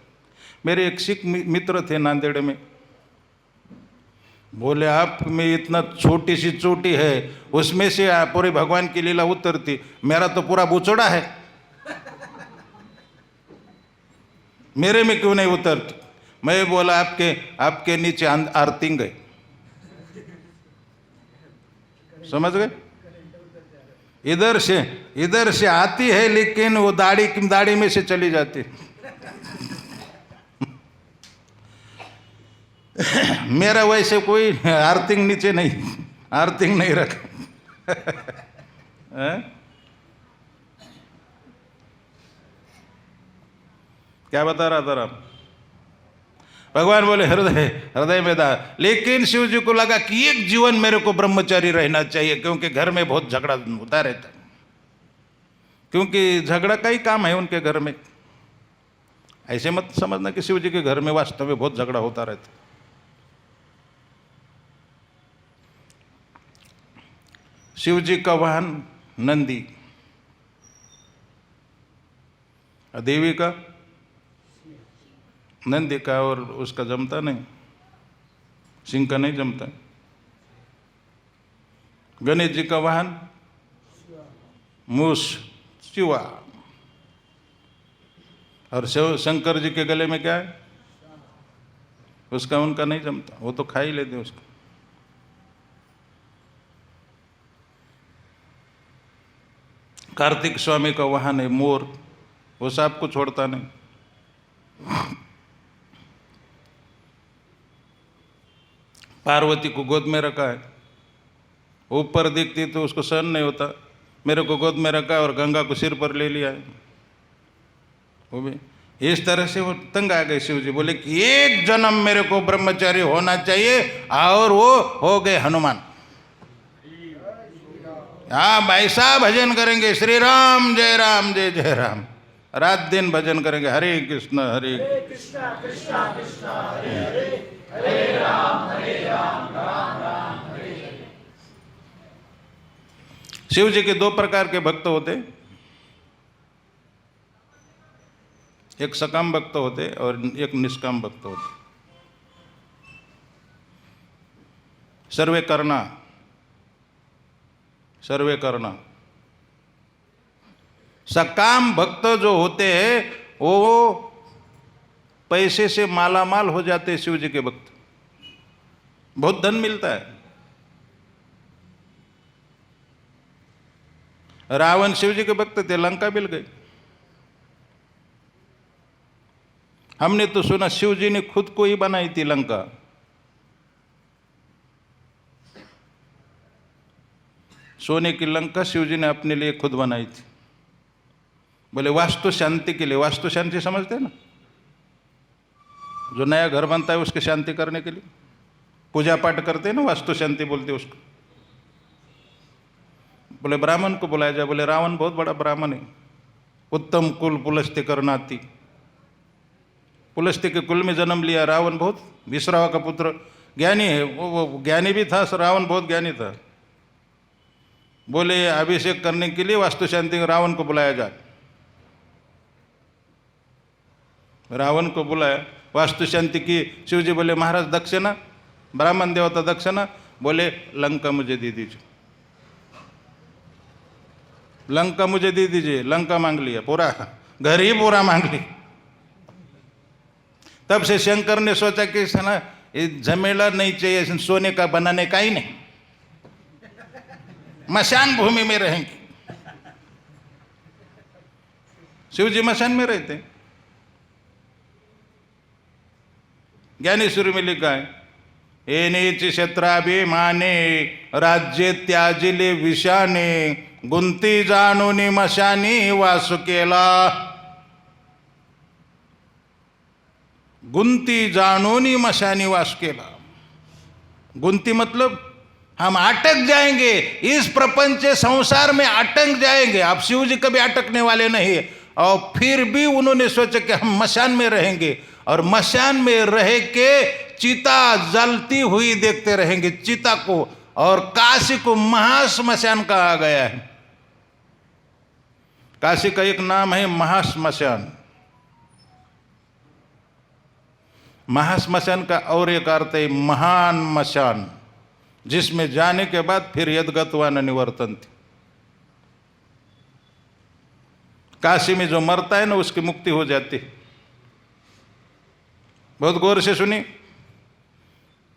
मेरे एक सिख मित्र थे नांदेड़ में, बोले आप में इतना छोटी सी चोटी है, उसमें से पूरी भगवान की लीला उतरती, मेरा तो पूरा बुचड़ा है, मेरे में क्यों नहीं उतरती? मैं बोला आपके नीचे आर्थिंग है, समझ गए? इधर से आती है, लेकिन वो दाढ़ी में से चली जाती। मेरा वैसे कोई आर्थिंग नीचे नहीं, आर्थिंग नहीं रखा। क्या बता रहा था राम? भगवान बोले हृदय में था। लेकिन शिव जी को लगा कि एक जीवन मेरे को ब्रह्मचारी रहना चाहिए, क्योंकि घर में बहुत झगड़ा होता रहता है, क्योंकि झगड़ा का ही काम है उनके घर में। ऐसे मत समझना कि शिव जी के घर में वास्तव में बहुत झगड़ा होता रहता। शिव जी का वाहन नंदी, देवी का नंदी का, और उसका जमता नहीं, सिंह का नहीं जमता। गणेश जी का वाहन मूस चिवा, और शंकर जी के गले में क्या है? उसका उनका नहीं जमता, वो तो खा ही लेते उसको। कार्तिक स्वामी का वाहन है मोर, वो सांप को छोड़ता नहीं। पार्वती को गोद में रखा है, ऊपर दिखती तो उसको सहन नहीं होता, मेरे को गोद में रखा और गंगा को सिर पर ले लिया है। वो भी इस तरह से वो तंग आ गए शिव जी, बोले कि एक जन्म मेरे को ब्रह्मचारी होना चाहिए, और वो हो गए हनुमान। हाँ भाई साहब, भजन करेंगे श्री राम जय जय राम, रात दिन भजन करेंगे, हरे कृष्ण कृष्ण कृष्ण हरे हरे, हरे राम राम राम हरे हरे। शिव जी के दो प्रकार के भक्त होते, एक सकाम भक्त होते और एक निष्काम भक्त होते। सर्वे करना। सकाम भक्त जो होते हैं वो पैसे से मालामाल हो जाते हैं। शिव जी के भक्त, बहुत धन मिलता है। रावण शिव जी के भक्त थे, लंका मिल गए। हमने तो सुना शिव जी ने खुद को ही बनाई थी लंका। सोने की लंका शिव जी ने अपने लिए खुद बनाई थी। बोले वास्तु शांति के लिए। वास्तु शांति समझते हैं ना, जो नया घर बनता है उसकी शांति करने के लिए पूजा पाठ करते हैं ना, वास्तु शांति बोलते हैं उसको। बोले ब्राह्मण को बुलाया जाए। बोले रावण बहुत बड़ा ब्राह्मण है, उत्तम कुल पुलस्त्य करनाती, पुलस्त्य के कुल में जन्म लिया। रावण बहुत विश्रावा का पुत्र, ज्ञानी है। वो ज्ञानी भी था, रावण बहुत ज्ञानी था। बोले अभिषेक करने के लिए वास्तु शांति रावण को बुलाया जाए। रावण को बुलाया, वास्तु शांति की। शिव जी बोले महाराज दक्षिणा, ब्राह्मण देवता दक्षिणा। बोले लंका मुझे दे दीजिए, लंका मुझे दे दीजिए। लंका मांग लिया, पूरा घर ही पूरा मांग लिया। तब से शंकर ने सोचा कि ना झमेला नहीं चाहिए, सोने का बनाने का ही नहीं, मशान भूमि में रहेंगे। शिव जी मशान में रहते। ज्ञानेश्वरी में लिखा है, एनीच क्षत्राभिमाने राज्य त्याजिले विषाने गुंती जाणूनी मशानी वास केला। गुंती जाणूनी मशानी वास केला। गुंती मतलब हम अटक जाएंगे, इस प्रपंच संसार में अटक जाएंगे। अब शिव जी कभी अटकने वाले नहीं है। और फिर भी उन्होंने सोचा कि हम मशान में रहेंगे, और मशान में रह के चिता जलती हुई देखते रहेंगे, चिता को। और काशी को महाश्मशान कहा गया है। काशी का एक नाम है महाश्मशान। महाश्मशान का और एक अर्थ है महान मशान, जिसमें जाने के बाद फिर यद्गत्वा न निवर्तन्ति। काशी में जो मरता है ना, उसकी मुक्ति हो जाती है। बहुत गौर से सुनी।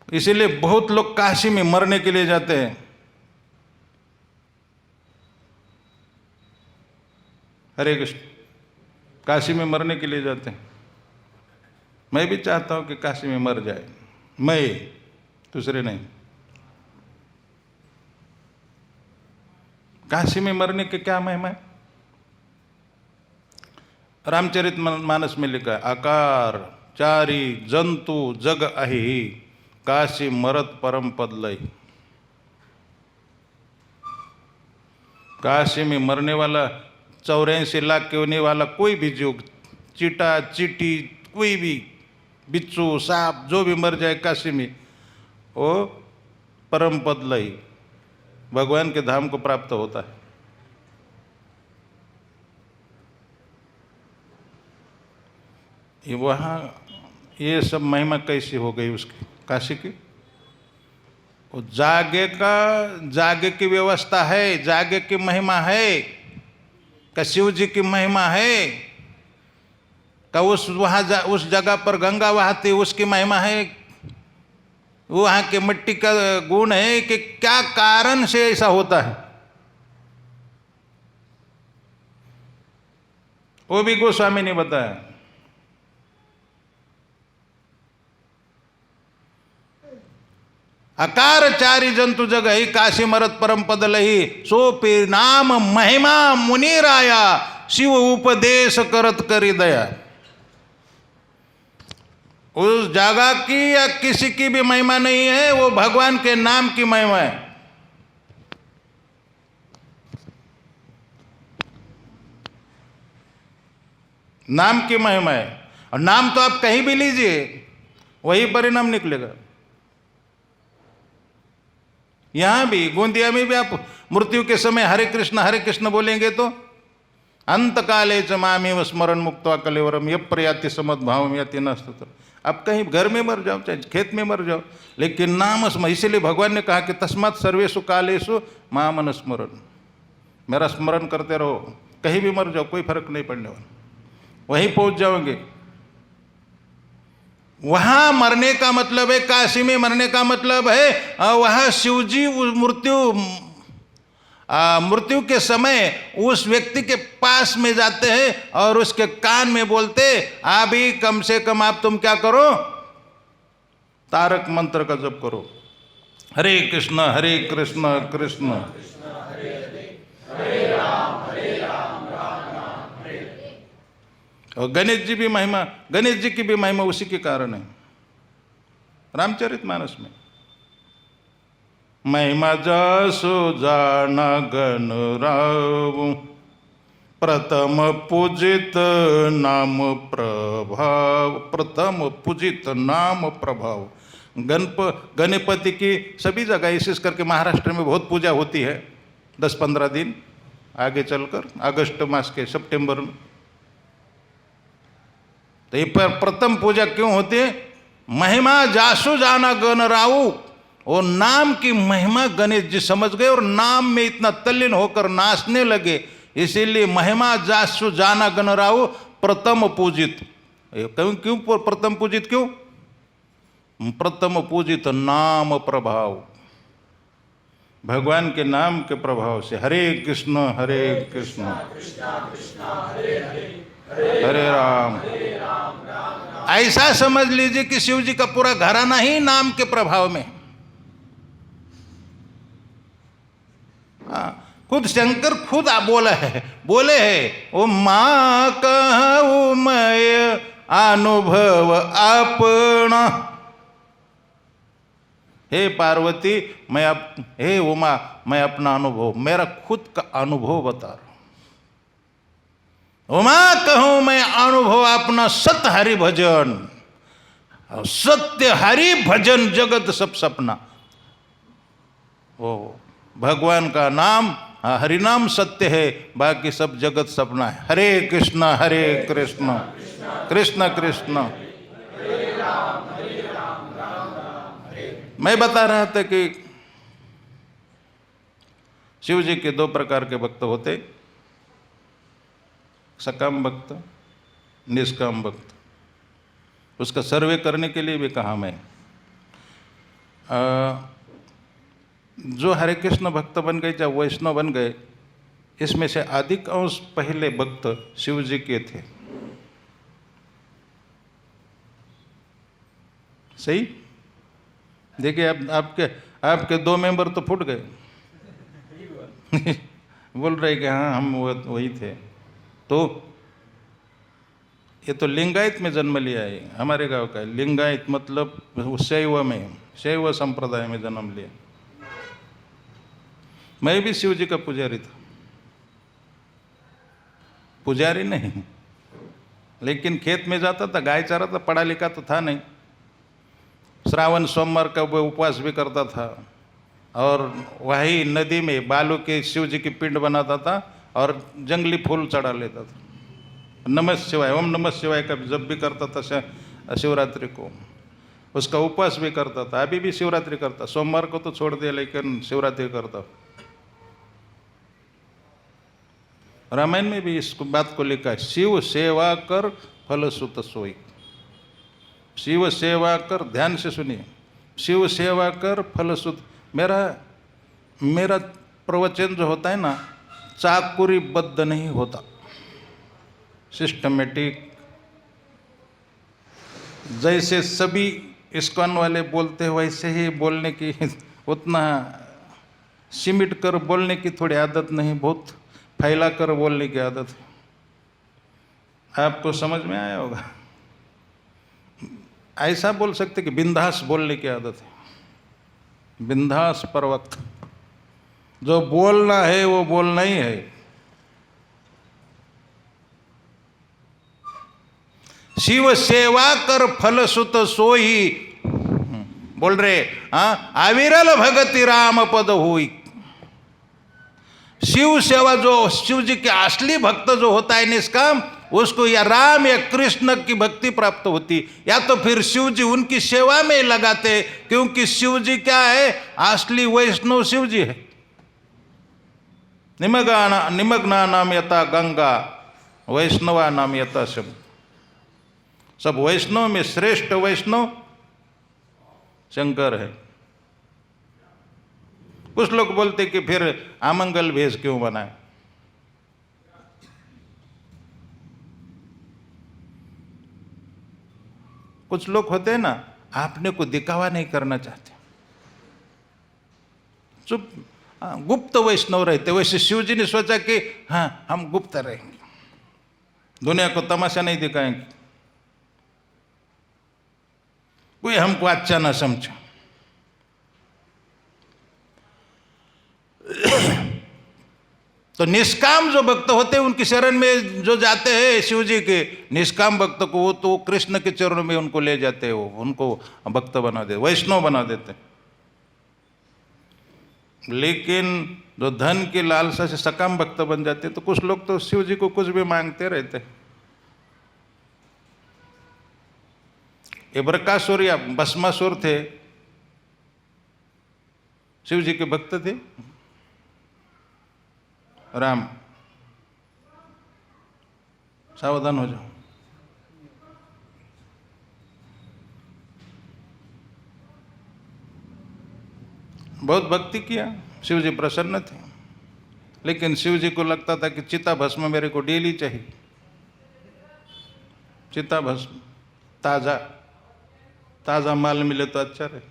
इसीलिए बहुत लोग काशी में मरने के लिए जाते हैं। हरे कृष्ण। काशी में मरने के लिए जाते हैं। मैं भी चाहता हूं कि काशी में मर जाए, मैं, दूसरे नहीं। काशी में मरने के क्या महिमा है? रामचरित मानस में लिखा है, आकार चारी जंतु जग अहि, काशी मरत परम पद लई। काशी में मरने वाला 84 लाख के होने वाला कोई भी जीव, चीटा चीटी, कोई भी बिच्छू सांप जो भी मर जाए काशी में, वो परम पद लई, भगवान के धाम को प्राप्त होता है। ये वहाँ ये सब महिमा कैसी हो गई उसकी, काशी की? वो जागे की व्यवस्था है, जागे की महिमा है, का शिव जी की महिमा है, का उस जगह पर गंगा बहती उसकी महिमा है, वहाँ के मिट्टी का गुण है, कि क्या कारण से ऐसा होता है, वो भी गोस्वामी ने बताया। अकार चारी जंतु जग ही, काशी मरत परम पद लही, सो पे नाम महिमा मुनिराया, शिव उपदेश करत करी दया। उस जगह की या किसी की भी महिमा नहीं है, वो भगवान के नाम की महिमा है। नाम की महिमा है। और नाम तो आप कहीं भी लीजिए, वही परिणाम निकलेगा। यहां भी गोंदिया में भी आप मृत्यु के समय हरे कृष्ण बोलेंगे तो अंत काले च मामेव स्मरण मुक्त्वा कलेवरम यः प्रयाति समद्भावम याति नस्तत्र। आप कहीं घर में मर जाओ, चाहे खेत में मर जाओ, लेकिन नाम स्मरण। इसीलिए भगवान ने कहा कि तस्मात् सर्वेषु कालेषु मामन स्मरण, मेरा स्मरण करते रहो। कहीं भी मर जाओ, कोई फर्क नहीं पड़ने वाला, वहीं पहुंच जाओगे। वहां मरने का मतलब है, काशी में मरने का मतलब है, वहां शिवजी मृत्यु के समय उस व्यक्ति के पास में जाते हैं और उसके कान में बोलते, अभी कम से कम आप तुम क्या करो, तारक मंत्र का जप करो, हरे कृष्ण कृष्ण कृष्ण हरे राम राम राम हरे। और गणेश जी की भी महिमा उसी के कारण है। रामचरित मानस में महिमा जसो जाना गण राव, प्रथम पूजित नाम प्रभाव, प्रथम पूजित नाम प्रभाव। गणपति की सभी जगह, विशेष करके महाराष्ट्र में बहुत पूजा होती है, 10-15 दिन आगे चलकर अगस्त मास के सितंबर में। तो ये पर प्रथम पूजा क्यों होती है? महिमा जासु जाना गण राऊ, और नाम की महिमा गणेश जी समझ गए और नाम में इतना तल्लीन होकर नाचने लगे। इसीलिए महिमा जासु जाना गण राऊ, प्रथम पूजित। क्यों प्रथम पूजित? क्यों प्रथम पूजित? नाम प्रभाव, भगवान के नाम के प्रभाव से। हरे कृष्ण हरे राम। ऐसा समझ लीजिए कि शिव जी का पूरा घराना ही नाम के प्रभाव में। खुद शंकर खुद बोले है, ओ माँ कहूँ मैं अनुभव अपना, हे पार्वती हे उमा, मैं अपना अनुभव, मेरा खुद का अनुभव बता रहा हूं। उमा कहूं मैं अनुभव अपना, सत्य हरि भजन, सत्य हरि भजन जगत सब सपना। वो भगवान का नाम, हरि नाम सत्य है, बाकी सब जगत सपना है। हरे कृष्ण कृष्ण कृष्ण। मैं बता रहा था कि शिव जी के 2 प्रकार के भक्त होते, सकाम भक्त, निष्काम भक्त। उसका सर्वे करने के लिए भी कहा मैं, जो हरे कृष्ण भक्त बन गए चाहे वैष्णव बन गए, इसमें से अधिक अंश पहले भक्त शिव जी के थे। सही? देखिए आपके 2 मेंबर तो फूट गए बोल रहे कि हाँ हम वही थे। तो ये तो लिंगायत में जन्म लिया है, हमारे गांव का है। लिंगायत मतलब शैव संप्रदाय में जन्म लिया। मैं भी शिव जी का पुजारी था, पुजारी नहीं, लेकिन खेत में जाता था, गाय चारा था, पढ़ा लिखा तो था नहीं। श्रावण सोमवार का वो उपवास भी करता था, और वही नदी में बालू के शिव जी की पिंड बनाता था और जंगली फूल चढ़ा लेता था। नमः शिवाय, ओम नमः शिवाय का जब भी करता था शिवरात्रि को, उसका उपवास भी करता था। अभी भी शिवरात्रि करता, सोमवार को तो छोड़ दिया लेकिन शिवरात्रि करता। रामायण में भी इस बात को लिखा है, शिव सेवा कर फल सुत सोई। शिव सेवा कर, ध्यान से सुनिए, शिव सेवा कर फल सुत। मेरा प्रवचन जो होता है ना, चाकुरी बद्ध नहीं होता, सिस्टमेटिक। जैसे सभी इस्कॉन वाले बोलते हैं वैसे ही बोलने की, उतना सिमट कर बोलने की थोड़ी आदत नहीं, बहुत फैला कर बोलने की आदत है। आपको समझ में आया होगा। ऐसा बोल सकते कि बिंदास बोलने की आदत है, बिंदास पर्वत। जो बोलना है वो बोलना ही है। शिव सेवा कर फल सुत सोई, बोल रहे हाँ, अविरल भगति राम पद हुई। शिव सेवा, जो शिव जी के असली भक्त जो होता है निष्काम, उसको या राम या कृष्ण की भक्ति प्राप्त होती, या तो फिर शिव जी उनकी सेवा में लगाते, क्योंकि शिव जी क्या है, असली वैष्णव शिव जी है। निमग्ना नाम यथा गंगा, वैष्णवा नाम यथा शिव। सब वैष्णव में श्रेष्ठ वैष्णव शंकर है। कुछ लोग बोलते कि फिर आमंगल भेष क्यों बनाए। कुछ लोग होते हैं ना, आपने को दिखावा नहीं करना चाहते, चुप गुप्त वैष्णव रहते। वैसे शिव जी ने सोचा कि हाँ हम गुप्त रहेंगे, दुनिया को तमाशा नहीं दिखाएंगे, कोई हमको अच्छा ना समझे। तो निष्काम जो भक्त होते हैं, उनकी शरण में जो जाते हैं शिव जी के, निष्काम भक्त को, वो तो कृष्ण के चरणों में उनको ले जाते हैं, वो उनको भक्त बना देते, वैष्णव बना देते। लेकिन जो धन की लालसा से सकाम भक्त बन जाते, तो कुछ लोग तो शिव जी को कुछ भी मांगते रहते। ये बरकासुर या भस्मासुर थे, शिव जी के भक्त थे। राम, सावधान हो जाओ। बहुत भक्ति किया, शिव जी प्रसन्न थे, लेकिन शिव जी को लगता था कि चिता भस्म मेरे को डेली चाहिए। चिता भस्म ताजा माल मिले तो अच्छा रहे,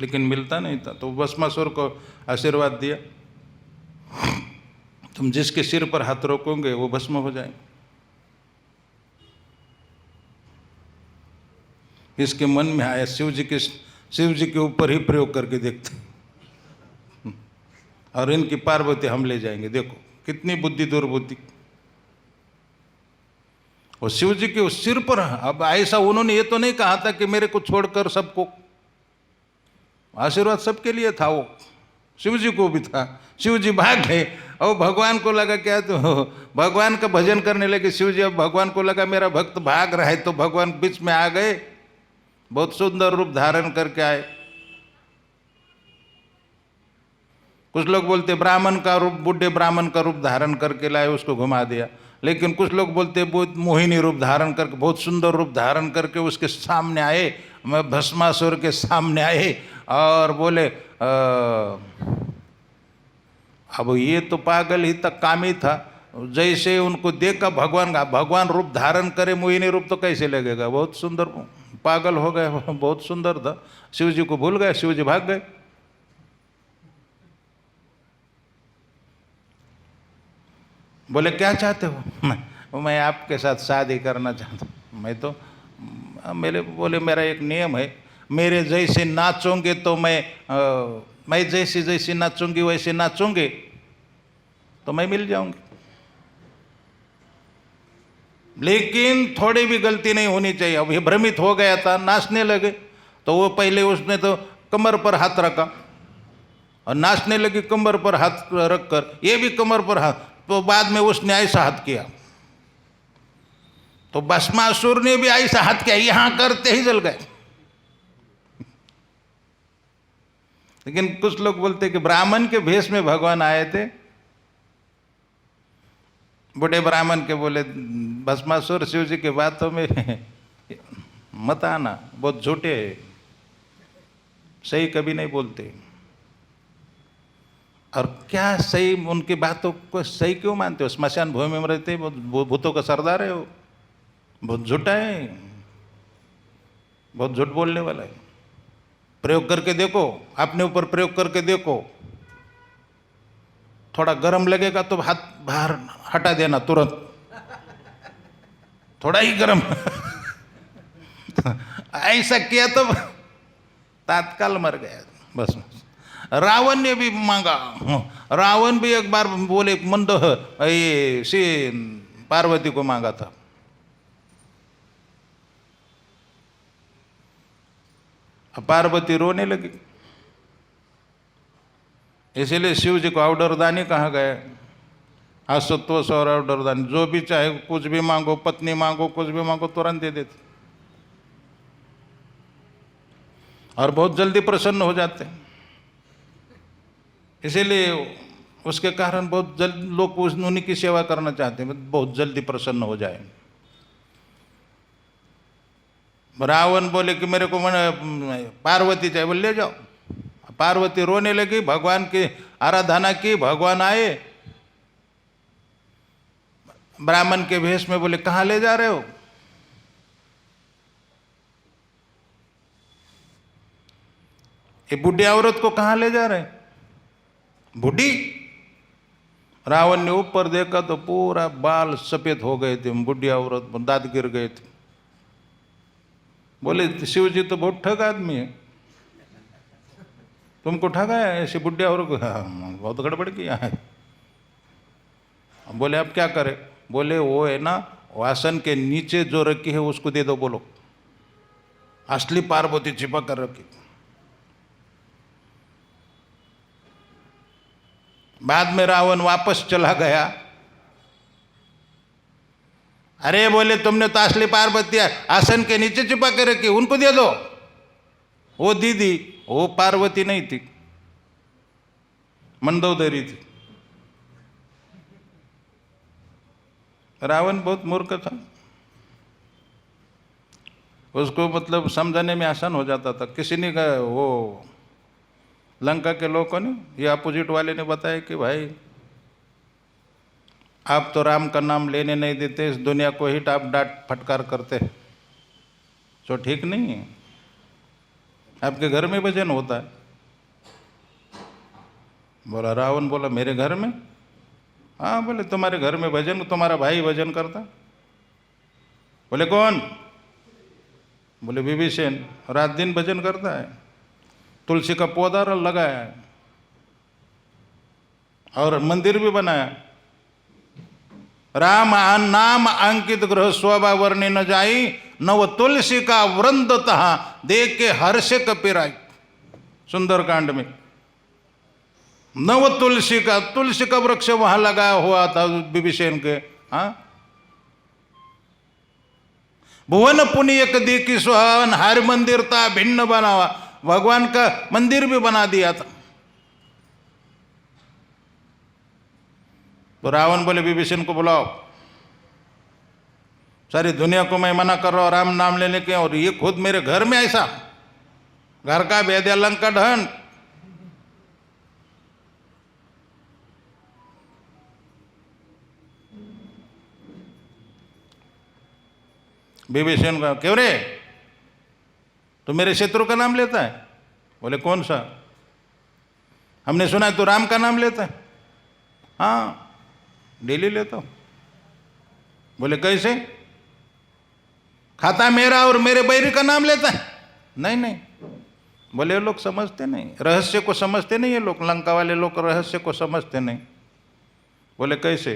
लेकिन मिलता नहीं था। तो भस्मासुर को आशीर्वाद दिया, तुम जिसके सिर पर हाथ रोकोगे वो भस्म हो जाएंगे। इसके मन में आया, शिव जी के शिव जी के ऊपर ही प्रयोग करके देखते और इनकी पार्वती हम ले जाएंगे। देखो कितनी बुद्धि दुर्बुद्धि। और शिव जी के उस सिर पर, अब ऐसा उन्होंने ये तो नहीं कहा था कि मेरे को छोड़कर सबको, आशीर्वाद सबके लिए था, वो शिव जी को भी था। शिव जी भाग गए और भगवान को लगा क्या, तो भगवान का भजन करने लगे शिव जी। अब भगवान को लगा मेरा भक्त भाग रहा है, तो भगवान बीच में आ गए, बहुत सुंदर रूप धारण करके आए। कुछ लोग बोलते ब्राह्मण का रूप, बुढ़े ब्राह्मण का रूप धारण करके लाए, उसको घुमा दिया। लेकिन कुछ लोग बोलते बहुत मोहिनी रूप धारण करके, बहुत सुंदर रूप धारण करके उसके सामने आए, मैं भस्मासुर के सामने आए और बोले अब ये तो पागल ही तक काम ही था। जैसे उनको देखा भगवान रूप धारण करे मोहिनी रूप, तो कैसे लगेगा, बहुत सुंदर, पागल हो गए, बहुत सुंदर था। शिव जी को भूल गए, शिव जी भाग गए। बोले क्या चाहते हो? मैं आपके साथ शादी करना चाहता हूँ। मैं तो बोले मेरा एक नियम है, मेरे जैसे नाचोगे तो मैं जैसी नाचूंगी वैसे नाचूंगी तो मैं मिल जाऊंगी, लेकिन थोड़ी भी गलती नहीं होनी चाहिए। अब ये भ्रमित हो गया था, नाचने लगे तो वो पहले उसने तो कमर पर हाथ रखा और नाचने लगी कमर पर हाथ रखकर, ये भी कमर पर हाथ, तो बाद में उसने ऐसा हाथ किया, तो भस्मासुर ने भी ऐसा हाथ किया, यहां करते ही जल गए। लेकिन कुछ लोग बोलते कि ब्राह्मण के भेष में भगवान आए थे। बूढ़े ब्राह्मण के बोले भस्मासुर शिव जी के बातों में मत आना, बहुत झूठे है, सही कभी नहीं बोलते। और क्या सही, उनकी बातों को सही क्यों मानते हो? स्मशान भूमि में रहते, बहुत भूतों का सरदार है वो, बहुत झूठा है, बहुत झूठ बोलने वाला है। प्रयोग करके देखो, अपने ऊपर प्रयोग करके देखो, थोड़ा गर्म लगेगा तो हाथ बाहर हटा देना तुरंत, थोड़ा ही गर्म ऐसा किया तो तात्काल मर गया बस। रावण ने भी मांगा, रावण भी एक बार बोले मंद ये सी पार्वती को मांगा था। पार्वती रोने लगी, इसीलिए शिव जी को औडरदानी कहा गया। आशुतोष और औडरदानी, जो भी चाहे कुछ भी मांगो, पत्नी मांगो, कुछ भी मांगो, तुरंत दे देते और बहुत जल्दी प्रसन्न हो जाते। इसीलिए उसके कारण बहुत जल्द लोग उन्हीं की सेवा करना चाहते हैं, बहुत जल्दी प्रसन्न हो जाए। रावण बोले कि मेरे को पार्वती चाहिए, बोले ले जाओ। पार्वती रोने लगी, भगवान की आराधना की, भगवान आए ब्राह्मण के भेष में, बोले कहाँ ले जा रहे हो? ये बुढ़ी औरत को कहाँ ले जा रहे हैं? बुढ़ी? रावण ने ऊपर देखा तो पूरा बाल सफेद हो गए थे, बुढ़ी औरत, दांत गिर गए थे। बोले शिव जी तो बहुत ठग आदमी है, तुमको ठगा है ऐसी बुढ़ी औरत को? हाँ, बहुत गड़बड़ किया है। बोले अब क्या करें? बोले वो है ना, वासन के नीचे जो रखी है उसको दे दो, बोलो असली पार्वती छिपा कर रखी। बाद में रावण वापस चला गया। अरे बोले तुमने तो असली पार्वती आसन के नीचे छिपा कर रखी, उनको दे दो। वो दीदी वो पार्वती नहीं थी, मंदोदरी थी। रावण बहुत मूर्ख था, उसको मतलब समझाने में आसान हो जाता था। किसी ने कहा, वो लंका के लोगों ने, ये अपोजिट वाले ने बताया कि भाई आप तो राम का नाम लेने नहीं देते, इस दुनिया को ही आप डांट फटकार करते, तो ठीक नहीं है। आपके घर में भजन होता है? बोला रावण, बोला मेरे घर में? हाँ। बोले तुम्हारे घर में भजन, तुम्हारा भाई भजन करता। बोले कौन? बोले विभीषण, रात दिन भजन करता है। तुलसी का पौधा लगाया है और मंदिर भी बनाया। राम नाम अंकित गृह शोभा वर्णि न जाई, नव तुलसी का वृंद तहा देख के हर्ष कपिराई। सुंदरकांड में नव तुलसी का वृक्ष वहां लगाया हुआ था विभीषण के। हाँ, भुवन पुण्य एक देखी सुहावन, हर मंदिर था भिन्न बनावा। भगवान का मंदिर भी बना दिया था। तो रावण बोले विभीषण को बुलाओ, सारी दुनिया को मैं मना कर रहा हूं राम नाम लेने के, और ये खुद मेरे घर में ऐसा, घर का भेद अलंग का ढंग। विभीषण का, क्यों रे तो मेरे शत्रु का नाम लेता है? बोले कौन सा? हमने सुना है तू राम का नाम लेता है। हाँ डेली लेता हूं। बोले कैसे? खाता मेरा और मेरे बैरी का नाम लेता है? नहीं नहीं। बोले लोग समझते नहीं, रहस्य को समझते नहीं, ये लोग लंका वाले लोग रहस्य को समझते नहीं। बोले कैसे?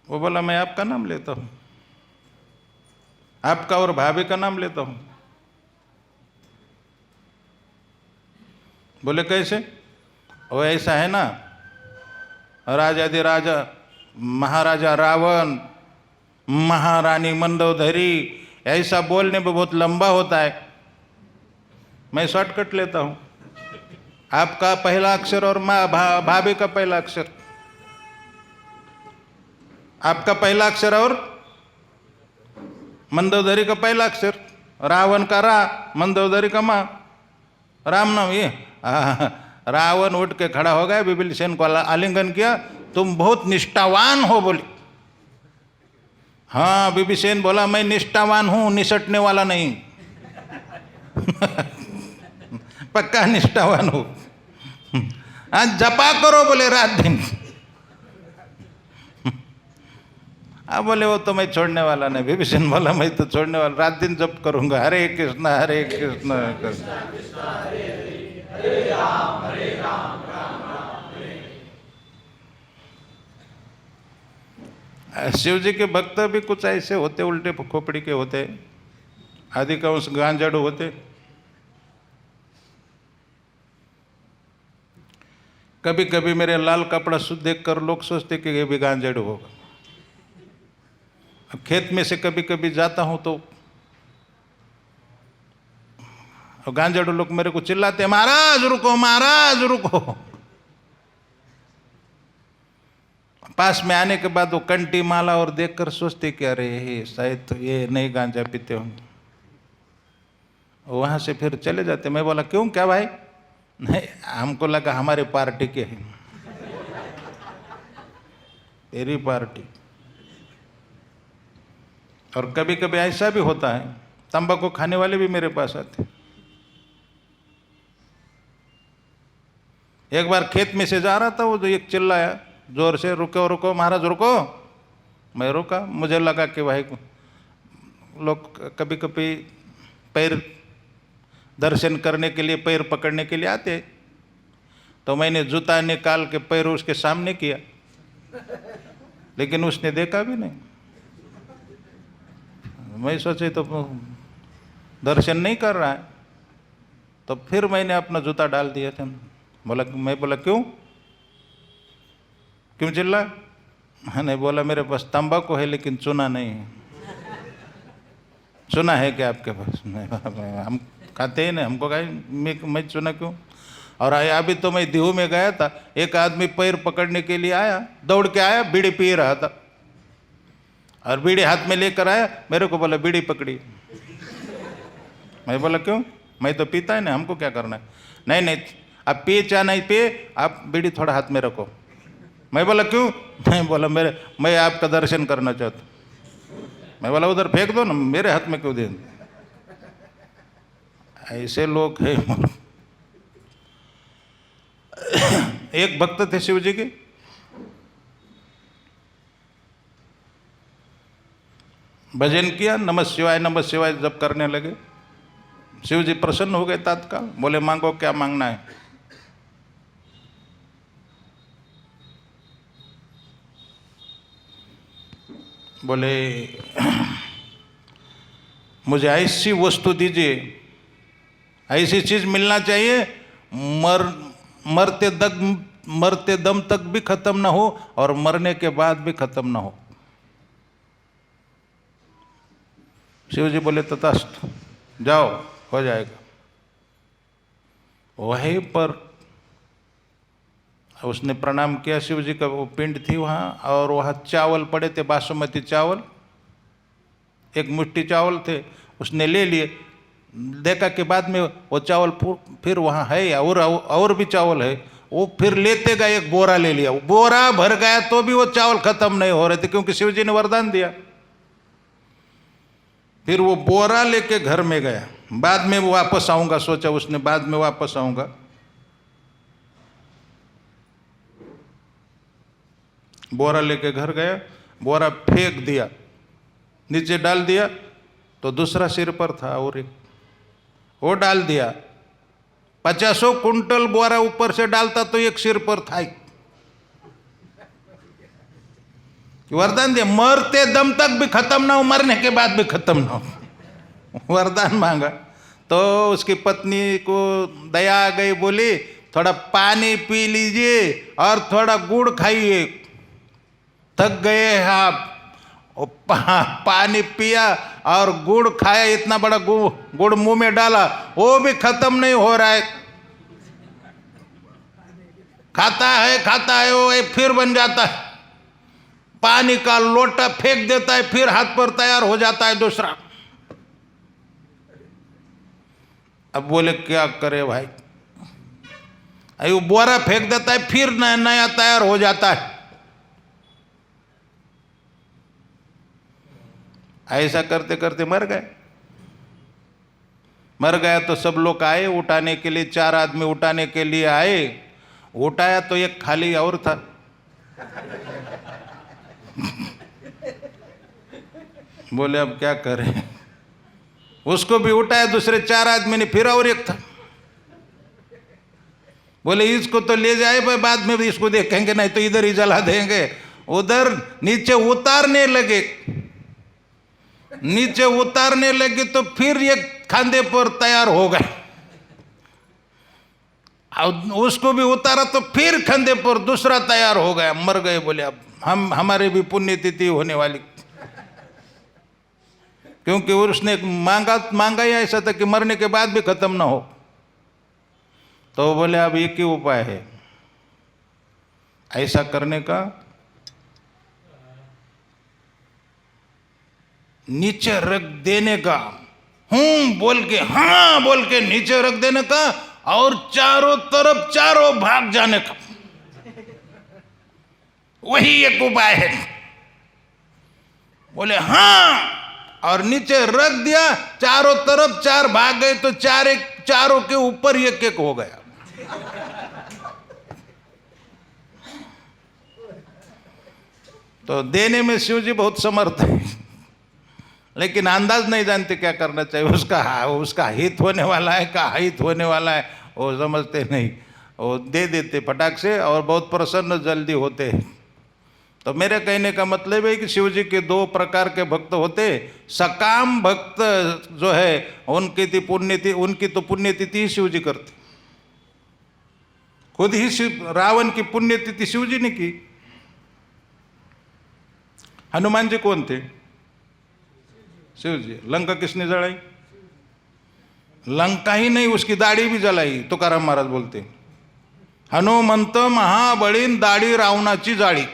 वो बोला मैं आपका नाम लेता हूं, आपका और भाभी का नाम लेता हूं। बोले कैसे? वो ऐसा है ना, राजाधिराजा महाराजा रावण, महारानी मंदोदरी, ऐसा बोलने में बहुत लंबा होता है, मैं शॉर्टकट लेता हूं। आपका पहला अक्षर और भाभी का पहला अक्षर, आपका पहला अक्षर और मंदोदरी का पहला अक्षर, रावण का रा, मंदोदरी का माँ, राम नाम ये। रावण उठ के खड़ा हो गया, विभीषण को आलिंगन किया, तुम बहुत निष्ठावान हो। बोली हाँ। विभीषण बोला मैं निष्ठावान हूं, निसटने वाला नहीं। पक्का निष्ठावान हूं। आज जपा करो बोले रात दिन। अब बोले वो तो मैं छोड़ने वाला नहीं। विभीषण बोला मैं तो छोड़ने वाला, रात दिन जप करूंगा, हरे कृष्ण हरे कृष्ण कृष्ण। शिव जी के भक्त भी कुछ ऐसे होते, उल्टे खोपड़ी के होते, अधिकांश गांजड़ू होते। कभी कभी मेरे लाल कपड़ा शुद्ध देखकर लोग सोचते कि ये भी गांजड़ू होगा। अब खेत में से कभी कभी जाता हूं तो गांजड़ू लोग मेरे को चिल्लाते, महाराज रुको महाराज रुको। पास में आने के बाद वो कंटी माला और देखकर सोचते कि अरे शायद तो ये नहीं गांजा पीते होंगे। वहां से फिर चले जाते। मैं बोला क्यों, क्या भाई? नहीं हमको लगा हमारे पार्टी के हैं। तेरी पार्टी। और कभी कभी ऐसा भी होता है, तंबाकू खाने वाले भी मेरे पास आते। एक बार खेत में से जा रहा था, वो जो एक चिल्लाया जोर से, रुको रुको महाराज रुको। मैं रुका, मुझे लगा कि भाई लोग कभी कभी पैर दर्शन करने के लिए, पैर पकड़ने के लिए आते, तो मैंने जूता निकाल के पैर उसके सामने किया, लेकिन उसने देखा भी नहीं। मैं सोचे तो दर्शन नहीं कर रहा है, तो फिर मैंने अपना जूता डाल दिया था। मैं बोला क्यों क्यों चिल्ला? मैंने बोला मेरे पास तंबाकू है लेकिन चूना नहीं है। चूना है क्या आपके पास? हम खाते ही नहीं, हमको कहा मैं चूना क्यों? और आया अभी तो मैं दीहू में गया था, एक आदमी पैर पकड़ने के लिए आया, दौड़ के आया, बीड़ी पी रहा था और बीड़ी हाथ में लेकर आया, मेरे को बोला बीड़ी पकड़ी। मैं बोला क्यों? मैं तो पीता ही नहीं, हमको क्या करना है? नहीं नहीं आप पिए चाहे नहीं पिए, आप बीड़ी थोड़ा हाथ में रखो। मैं बोला क्यों? मैं बोला मैं आपका दर्शन करना चाहता हूँ। मैं बोला उधर फेंक दो ना, मेरे हाथ में क्यों दे? ऐसे लोग हैं। एक भक्त थे शिव जी के, भजन किया, नमः शिवाय जप करने लगे। शिव जी प्रसन्न हो गए तत्काल, बोले मांगो क्या मांगना है। बोले मुझे ऐसी वस्तु दीजिए, ऐसी चीज मिलना चाहिए मरते दम तक भी खत्म ना हो और मरने के बाद भी खत्म ना हो। शिव जी बोले तथास्तु, जाओ हो जाएगा। वहीं पर उसने प्रणाम किया, शिव जी का वो पिंड थी वहाँ, और वहाँ चावल पड़े थे, बासमती चावल, एक मुट्ठी चावल थे, उसने ले लिए। देखा कि बाद में वो चावल फिर वहाँ है और भी चावल है, वो फिर लेते गए, एक बोरा ले लिया, बोरा भर गया तो भी वो चावल खत्म नहीं हो रहे थे, क्योंकि शिव जी ने वरदान दिया। फिर वो बोरा लेके घर में गया, बाद में वो वापस आऊंगा, सोचा उसने बाद में वापस आऊंगा। बोरा लेके घर गया, बोरा फेंक दिया, नीचे डाल दिया तो दूसरा सिर पर था और एक वो डाल दिया। 50 कुंटल बोरा ऊपर से डालता तो एक सिर पर था ही। वरदान दिया, मरते दम तक भी खत्म ना हो, मरने के बाद भी खत्म ना हो। वरदान मांगा तो उसकी पत्नी को दया आ गई, बोली थोड़ा पानी पी लीजिए और थोड़ा गुड़ खाइए, थक गए हैं आप। पानी पिया और गुड़ खाया, इतना बड़ा गुड़ मुंह में डाला, वो भी खत्म नहीं हो रहा है। खाता है वो फिर बन जाता है। पानी का लोटा फेंक देता है, फिर हाथ पर तैयार हो जाता है दूसरा। अब बोले क्या करे भाई, वो बोरा फेंक देता है, फिर नया तैयार हो जाता है। ऐसा करते करते मर गया तो सब लोग आए उठाने के लिए, 4 आदमी उठाने के लिए आए। उठाया तो एक खाली और था। बोले अब क्या करें, उसको भी उठाया, दूसरे 4 आदमी ने, फिर और एक था। बोले इसको तो ले जाए भाई, बाद में भी इसको देखेंगे, नहीं तो इधर ही जला देंगे। उधर नीचे उतारने लगे, नीचे उतारने लगे तो फिर एक खांधे पर तैयार हो गए, उसको भी उतारा तो फिर कंधे पर दूसरा तैयार हो गया, मर गए। बोले अब हमारी भी पुण्यतिथि होने वाली, क्योंकि उसने मांगा ही ऐसा था कि मरने के बाद भी खत्म ना हो। तो बोले अब एक ही उपाय है ऐसा करने का, नीचे रख देने का, बोल के हाँ बोल के नीचे रख देने का और चारों तरफ चारों भाग जाने का, वही एक उपाय है। बोले हाँ, और नीचे रख दिया, चारों तरफ 4 भाग गए तो चारों के ऊपर एक हो गया। तो देने में शिव जी बहुत समर्थ है, लेकिन अंदाज नहीं जानते क्या करना चाहिए। उसका हित होने वाला है, का हित होने वाला है, वो समझते नहीं, वो दे देते फटाक से और बहुत प्रसन्न जल्दी होते हैं। तो मेरे कहने का मतलब है कि शिव जी के 2 प्रकार के भक्त होते। सकाम भक्त जो है उनकी तो पुण्यतिथि ही शिव जी करते, खुद ही रावण की पुण्यतिथि शिव जी ने की। हनुमान जी कौन थे? शिव जी। लंका किसने जलाई? लंका ही नहीं, उसकी दाढ़ी भी जलाई। तुकाराम महाराज बोलते, हनुमंत महाबळीन दाढ़ी रावणाची जाळी।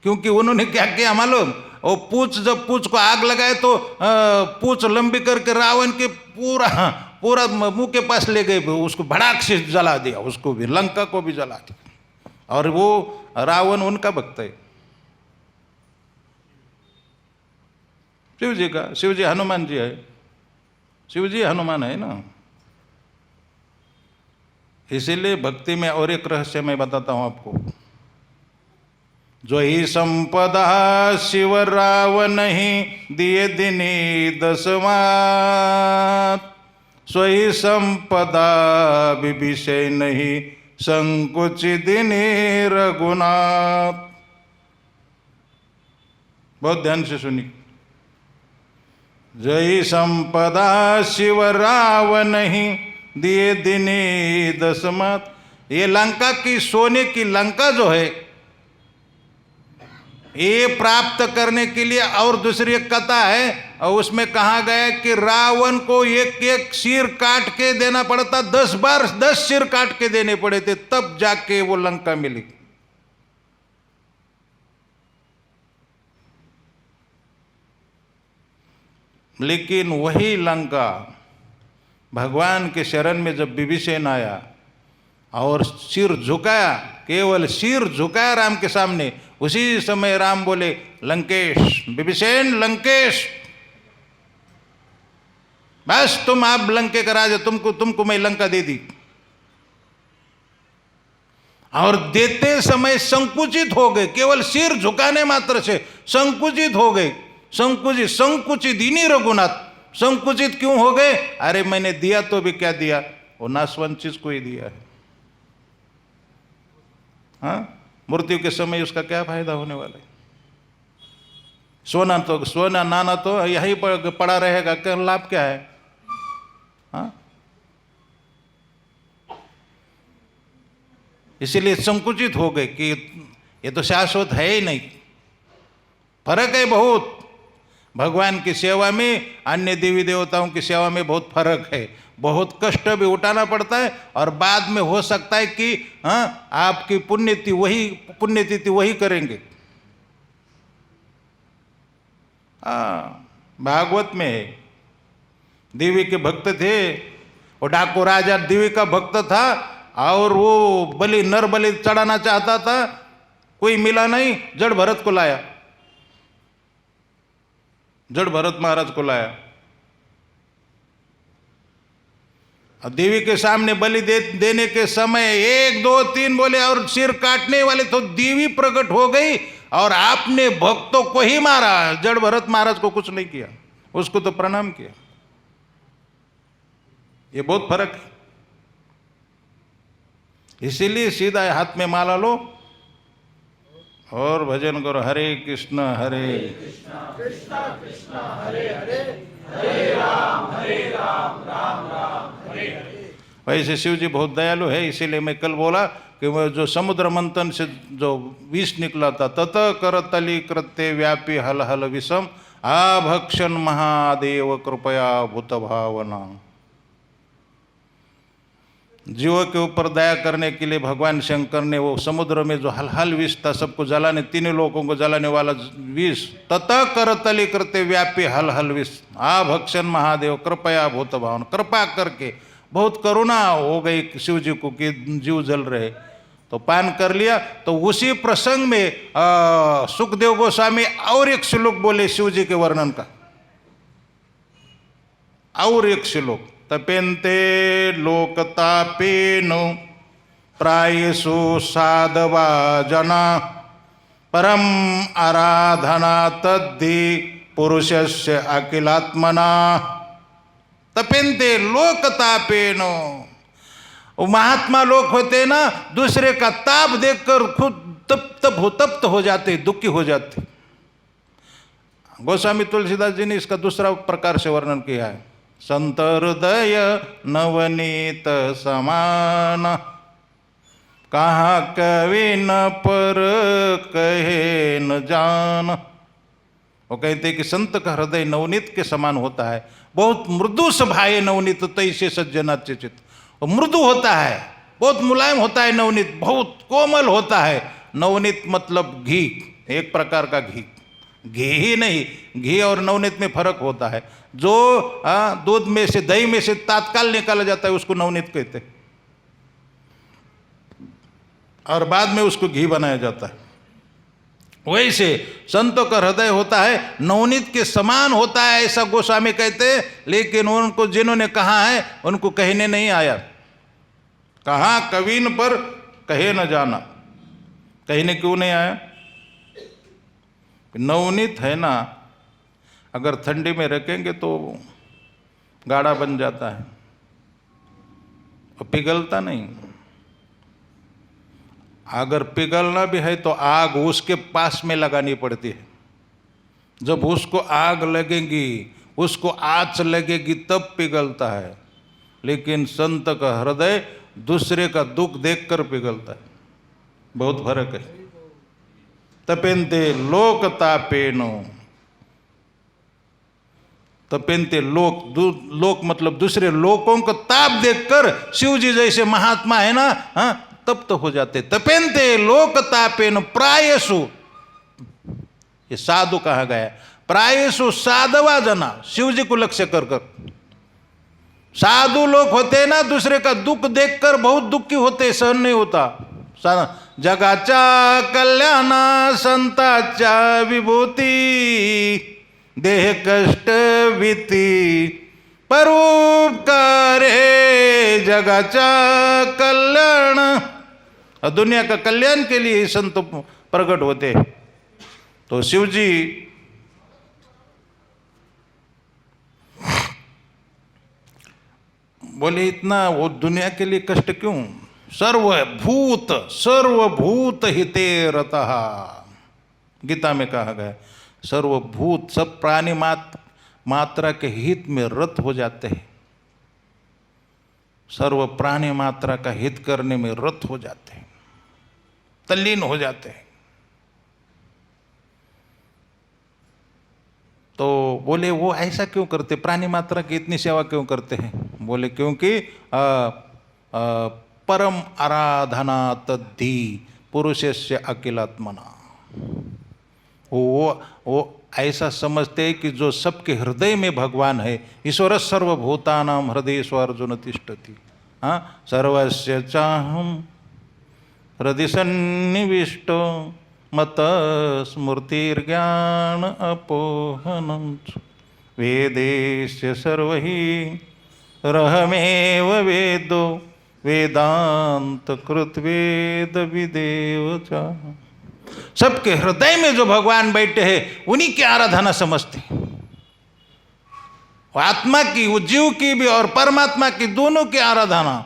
क्योंकि उन्होंने क्या किया मालूम? वो जब पूंछ को आग लगाए तो पूंछ लंबी करके रावण के पूरा मुंह के पास ले गए, उसको भड़ाक से जला दिया, उसको भी, लंका को भी जला दिया। और वो रावण उनका भक्त है, शिव जी का। शिव जी हनुमान जी है, शिव जी हनुमान है ना। इसीलिए भक्ति में और एक रहस्य मैं बताता हूं आपको। जो ही संपदा शिव राव नहीं दिए दिनी दसमात, सोई संपदा विभीषण नहीं संकुच दिनी रघुनाथ। बहुत ध्यान से सुनिए। जय संपदा शिव राव नहीं दिए दिनी दसमत। ये लंका की, सोने की लंका जो है, ये प्राप्त करने के लिए, और दूसरी एक कथा है और उसमें कहा गया कि रावण को एक एक सिर काट के देना पड़ता, 10 बार 10 सिर काट के देने पड़े थे, तब जाके वो लंका मिली। लेकिन वही लंका भगवान के शरण में जब विभीषण आया और सिर झुकाया, केवल सिर झुकाया राम के सामने, उसी समय राम बोले, लंकेश, विभीषण लंकेश, बस तुम आप लंके का राजा, तुमको मैं लंका दे दी। और देते समय संकुचित हो गए, केवल सिर झुकाने मात्र से संकुचित हो गए। संकुचित इन्हीं रघुनाथ। संकुचित क्यों हो गए? अरे मैंने दिया तो भी क्या दिया, वो नाशवंत चीज को ही दिया है। हाँ, मृत्यु के समय उसका क्या फायदा होने वाला है? सोना नाना तो यही पड़ा रहेगा, क्या लाभ क्या है? हाँ, इसीलिए संकुचित हो गए कि ये तो शाश्वत है ही नहीं। फर्क है बहुत। भगवान की सेवा में, अन्य देवी देवताओं की सेवा में बहुत फर्क है। बहुत कष्ट भी उठाना पड़ता है और बाद में हो सकता है कि हाँ, आपकी पुण्यतिथि वही करेंगे। हाँ, भागवत में है, देवी के भक्त थे, वो डाकू राजा देवी का भक्त था और वो नर बलि चढ़ाना चाहता था, कोई मिला नहीं, जड़ भरत को लाया, जड़ भरत महाराज को लाया। देवी के सामने बलि देने के समय 1 2 3 बोले और सिर काटने वाले तो देवी प्रकट हो गई और आपने भक्तों को ही मारा, जड़ भरत महाराज को कुछ नहीं किया, उसको तो प्रणाम किया। ये बहुत फर्क है। इसीलिए सीधा हाथ में माला लो और भजन करो, हरे कृष्ण कृष्ण कृष्ण हरे हरे, हरे राम राम राम हरे हरे। वैसे शिव जी बहुत दयालु है, इसीलिए मैं कल बोला कि वह जो समुद्र मंथन से जो विष निकला था, तत करतली कृत्य व्यापी हल हल विषम आभक्षण महादेव कृपया भूत भावना। जीवों के ऊपर दया करने के लिए भगवान शंकर ने वो समुद्र में जो हल विष था, सबको जलाने, तीनों लोगों को जलाने वाला विष, ततः करतली करते व्यापी हल हल विष आभक्षण महादेव कृपया भूत भावन। कृपा करके बहुत करुणा हो गई शिव जी को कि जीव जल रहे, तो पान कर लिया। तो उसी प्रसंग में सुखदेव गोस्वामी और एक श्लोक बोले शिव जी के वर्णन का, और एक श्लोक, तपेन्ते लोकतापेन प्रायसु साधवा जना परम आराधना तद्धि पुरुषस्य अखिलात्मना। तपेन्ते लोकतापेन, महात्मा लोग होते ना, दूसरे का ताप देखकर खुद तप्त हो जाते, दुखी हो जाते। गोस्वामी तुलसीदास जी ने इसका दूसरा प्रकार से वर्णन किया है, संत हृदय नवनीत समान, कहाँ कवि न पर कहे न जान। वो कहते कि संत का हृदय नवनीत के समान होता है, बहुत मृदु स्वभाव नवनीत तैसे सज्जनाच्य चित। वो मृदु होता है, बहुत मुलायम होता है नवनीत, बहुत कोमल होता है। नवनीत मतलब घी, एक प्रकार का घी, घी ही नहीं, घी और नवनीत में फर्क होता है। जो दूध में से, दही में से तात्काल निकाला जाता है उसको नवनीत कहते हैं, और बाद में उसको घी बनाया जाता है। वैसे संतों का हृदय होता है नवनीत के समान होता है, ऐसा गोस्वामी कहते हैं। लेकिन उनको जिन्होंने कहा है उनको कहने नहीं आया, कहाँ कवीन पर कहे न जाना। कहने क्यों नहीं आया? नवनीत है ना, अगर ठंडी में रखेंगे तो गाढ़ा बन जाता है और पिघलता नहीं। अगर पिघलना भी है तो आग उसके पास में लगानी पड़ती है। जब उसको आग लगेगी, उसको आँच लगेगी, तब पिघलता है। लेकिन संत का हृदय दूसरे का दुख देखकर पिघलता है। बहुत फर्क है। तपेन्ते लोक तापेनो, तपेन्ते लोक मतलब दूसरे लोकों का ताप देखकर शिव जी जैसे महात्मा है ना, हाँ, तब तो हो जाते। तपेन्ते लोक तापेनो प्रायसु, ये साधु कहा गया। प्रायसु साधवा जना, शिव जी को लक्ष्य कर कर। साधु लोग होते ना, दूसरे का दुख देखकर बहुत दुखी होते, सहन नहीं होता। जगाच्या कल्याणा संताच्या विभूती, देह कष्ट भीती परोपकार हे जगाच्या कल्याण। और दुनिया का कल्याण के लिए ही संत प्रकट होते। तो शिव जी बोले इतना वो दुनिया के लिए कष्ट क्यों? सर्वभूत हिते रतः, गीता में कहा गया सर्वभूत, सब प्राणी मात्रा के हित में रत हो जाते हैं। सर्व प्राणी मात्रा का हित करने में रत हो जाते हैं, तल्लीन हो जाते हैं। तो बोले वो ऐसा क्यों करते, प्राणी मात्रा की इतनी सेवा क्यों करते हैं? बोले क्योंकि परम आराधना तद्धि पुरुषस्य अखिलात्मना। वो ऐसा समझते हैं कि जो सबके हृदय में भगवान है, ईश्वर सर्वभूतानां हृदयेषु अर्जुन तिष्ठति, हाँ, सर्वस्य चाहं हृदय सन्निविष्टो मत स्मृतिर्ज्ञान अपोहनं वेदेस्य सर्वहि रहमेव वेदो वेदांत कृत वेद विदेव च। सबके हृदय में जो भगवान बैठे हैं उन्हीं की आराधना समझते हैं। आत्मा की, वो जीव की भी और परमात्मा की, दोनों की आराधना।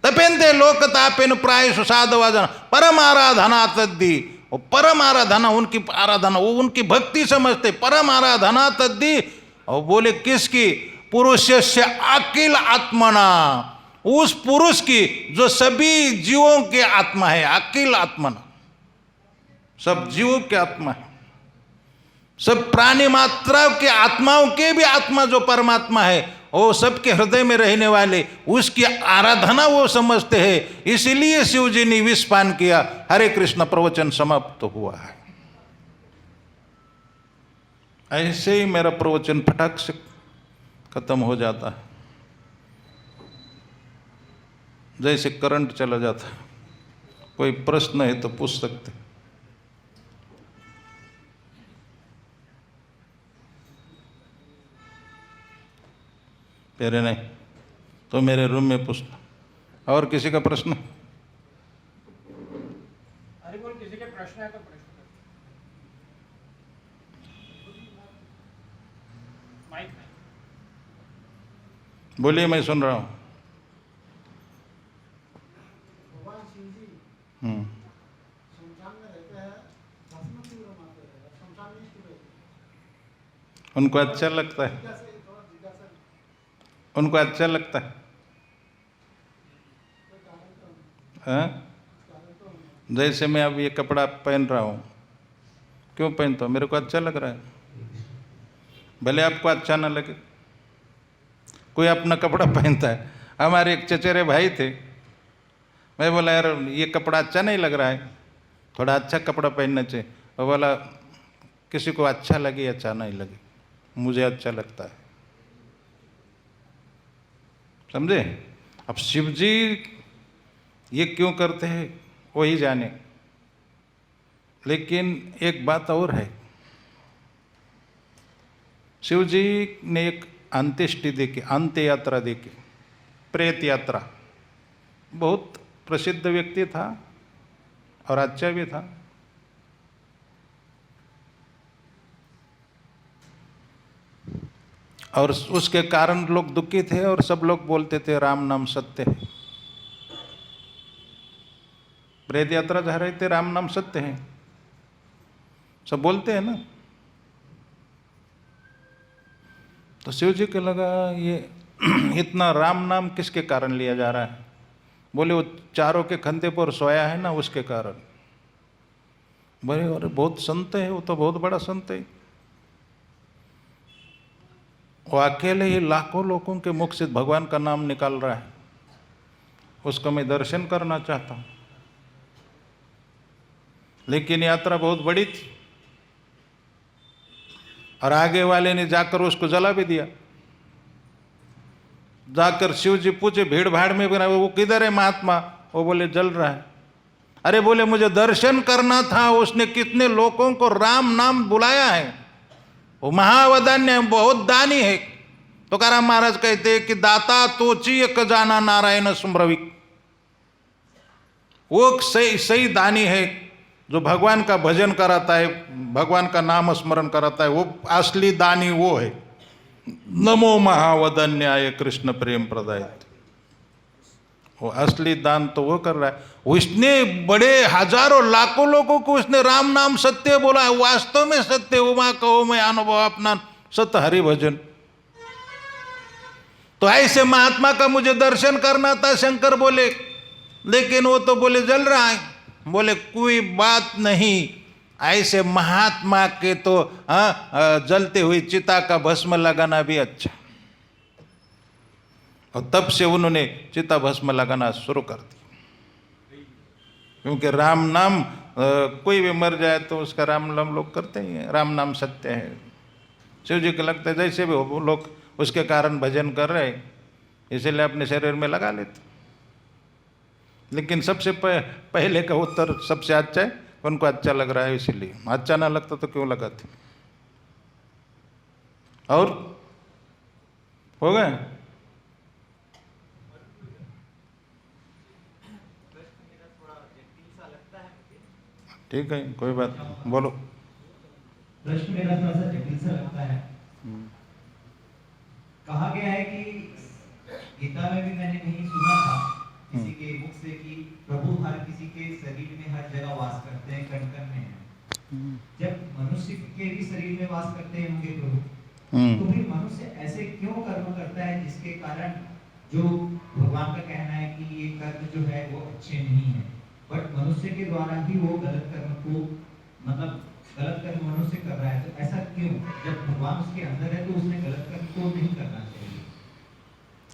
तपेन्ते लोक तापेन प्रायसु साधवा जना परम आराधना तद्धि। वो परम आराधना, उनकी आराधना, वो उनकी भक्ति समझते, परम आराधना तद्धि। और बोले किसकी? पुरुषस्य अखिल आत्मना, उस पुरुष की जो सभी जीवों के आत्मा है। अखिल आत्मना, सब जीवों के आत्मा है, सब प्राणी मात्रा के आत्माओं के भी आत्मा जो परमात्मा है, वो सबके हृदय में रहने वाले, उसकी आराधना वो समझते हैं। इसीलिए शिव जी ने विष पान किया। हरे कृष्ण प्रवचन समाप्त हुआ है। ऐसे ही मेरा प्रवचन फटाक से खत्म हो जाता है, जैसे करंट चला जाता है। कोई प्रश्न है तो पूछ सकते। तेरे नहीं तो मेरे रूम में पूछना। और किसी का प्रश्न? अरे बोल, किसी के प्रश्न है तो प्रश्न। माइक नहीं। बोलिए, मैं सुन रहा हूँ। भगवान शिव जी शमशान में रहते हैं, भस्म क्यों रमाते हैं? शमशान में क्यों रहते हैं? उनको अच्छा लगता है, जिज्ञासा, थोड़ा जिज्ञासा। उनको अच्छा लगता है। कोई कारण तो नहीं। हाँ? कारण तो नहीं। जैसे मैं अब ये कपड़ा पहन रहा हूँ, क्यों पहनता हूँ? मेरे को अच्छा लग रहा है। भले आपको अच्छा ना लगे, कोई अपना कपड़ा पहनता है। हमारे एक चचेरे भाई थे, मैं बोला यार ये कपड़ा अच्छा नहीं लग रहा है, थोड़ा अच्छा कपड़ा पहनना चाहिए। वो बोला किसी को अच्छा लगे या अच्छा नहीं लगे, मुझे अच्छा लगता है। समझे? अब शिव जी ये क्यों करते हैं वही जाने। लेकिन एक बात और है, शिव जी ने एक अंत्येष्टि देखी, अंत्य यात्रा देखी, प्रेत यात्रा। बहुत प्रसिद्ध व्यक्ति था और अच्छा भी था। और उसके कारण लोग दुखी थे और सब लोग बोलते थे राम नाम सत्य है। प्रेत यात्रा जा रहे थे, राम नाम सत्य है, सब बोलते हैं ना। तो शिव जी को लगा ये इतना राम नाम किसके कारण लिया जा रहा है? बोले वो चारों के कंधे पर सोया है ना, उसके कारण। बोले अरे बहुत संत है, वो तो बहुत बड़ा संत है, वो अकेले ही लाखों लोगों के मुख से भगवान का नाम निकाल रहा है, उसका मैं दर्शन करना चाहता हूं। लेकिन यात्रा बहुत बड़ी थी और आगे वाले ने जाकर उसको जला भी दिया। जाकर शिव जी पूछे भीड़ भाड़ में, वो किधर है महात्मा? वो बोले जल रहा है। अरे बोले मुझे दर्शन करना था, उसने कितने लोगों को राम नाम बुलाया है, वो महावदान्य है, बहुत दानी है। तुकाराम महाराज कहते हैं कि दाता तोची एक जाना नारायण सुमरविक। वो सही दानी है जो भगवान का भजन कराता है, भगवान का नाम स्मरण कराता है, वो असली दानी वो है। नमो महावदन्याय कृष्ण प्रेम प्रदाय, वो असली दान तो वो कर रहा है। उसने बड़े हजारों लाखों लोगों को उसने राम नाम सत्य बोला है, वास्तव में सत्य। उमा कहो मैं अनुभव अपना सत हरि भजन। तो ऐसे महात्मा का मुझे दर्शन करना था, शंकर बोले, लेकिन वो तो बोले जल रहा है। बोले कोई बात नहीं, ऐसे महात्मा के तो जलते हुई चिता का भस्म लगाना भी अच्छा। और तब से उन्होंने चिता भस्म लगाना शुरू कर दिया, क्योंकि राम नाम कोई भी मर जाए तो उसका राम नाम लोग करते ही हैं, राम नाम सत्य है। शिव जी को लगता है जैसे भी वो लोग उसके कारण भजन कर रहे, इसीलिए अपने शरीर में लगा लेते। लेकिन सबसे पहले का उत्तर सबसे अच्छा है, उनको अच्छा लग रहा है इसीलिए। अच्छा ना लगता तो क्यों लगाते? और हो गए? ठीक है, कोई बात नहीं, बोलो। प्रश्न मेरा थोड़ा सा जटिल सा लगता है। कहा गया है कि गीता में भी मैंने कहीं सुना था किसी के मुख से कि प्रभु हर किसी के शरीर में हर जगह वास करते हैं, कण कण में है। जब मनुष्य के भी शरीर में वास करते होंगे प्रभु, तो फिर मनुष्य ऐसे क्यों कर्म करता है जिसके कारण जो भगवान का कहना है कि ये कर्म जो है वो अच्छे नहीं है, बट मनुष्य के द्वारा ही वो गलत कर्म को, मतलब गलत कर्म मनुष्य कर रहा है। तो ऐसा क्यों? जब भगवान उसके अंदर है तो उसने गलत कर्म को नहीं करना चाहिए।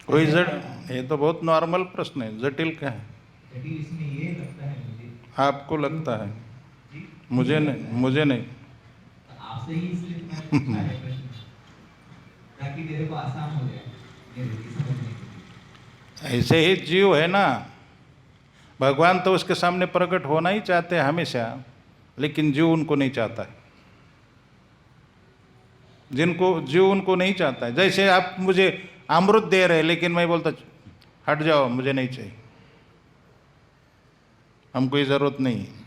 कोई ये तो बहुत नॉर्मल प्रश्न है, जटिल क्या है? जटिल इसमें ये लगता है मुझे। आपको लगता है? मुझे नहीं। आपसे ही इसलिए मैंने पूछा है प्रश्न, ताकि मेरे को आसान हो जाए मेरे समझने के लिए। ऐसे ही जीव है ना, भगवान तो उसके सामने प्रकट होना ही चाहते हैं हमेशा, लेकिन जीव उनको नहीं चाहता है। जिनको जीव उनको नहीं चाहता है। जैसे आप मुझे अमृत दे रहे, लेकिन मैं बोलता हट जाओ, मुझे नहीं चाहिए, हमको ये जरूरत नहीं है।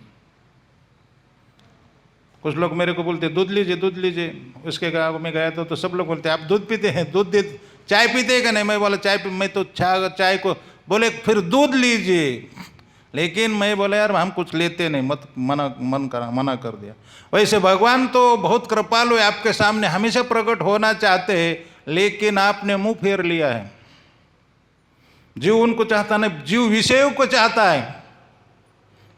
कुछ लोग मेरे को बोलते दूध लीजिए दूध लीजिए, उसके गाँव में गया तो सब लोग बोलते आप दूध पीते हैं, दूध दे, चाय पीते हैं क्या? नहीं। मैं बोला चाय मैं तो चाय को, बोले फिर दूध लीजिए। लेकिन मैं बोला यार हम कुछ लेते नहीं, मत मना कर दिया। वैसे भगवान तो बहुत कृपालु है, आपके सामने हमेशा प्रकट होना चाहते हैं, लेकिन आपने मुंह फेर लिया है। जीव उनको चाहता नहीं, जीव विषयों को चाहता है।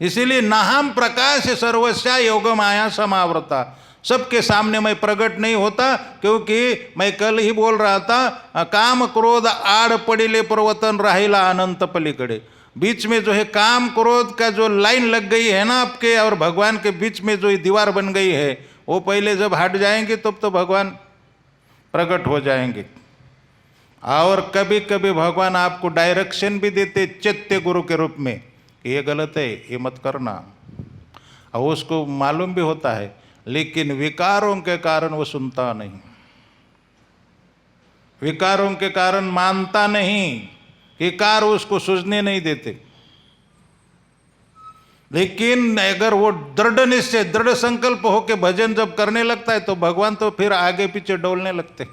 इसीलिए नाहम प्रकाश सर्वस्या योग माया समावृता, सबके सामने मैं प्रकट नहीं होता, क्योंकि मैं कल ही बोल रहा था काम क्रोध आड़ पड़िले पर्वतन राहिला अनंत पलीकडे। बीच में जो है काम क्रोध का जो लाइन लग गई है ना आपके और भगवान के बीच में जो दीवार बन गई है, वो पहले जब हट जाएंगे तब तो भगवान प्रकट हो जाएंगे। और कभी कभी भगवान आपको डायरेक्शन भी देते चैत्य गुरु के रूप में कि ये गलत है, ये मत करना, और उसको मालूम भी होता है, लेकिन विकारों के कारण वो सुनता नहीं, विकारों के कारण मानता नहीं, विकार उसको सूझने नहीं देते। लेकिन अगर वो दृढ़ निश्चय दृढ़ संकल्प होकर भजन जब करने लगता है तो भगवान तो फिर आगे पीछे डोलने लगते,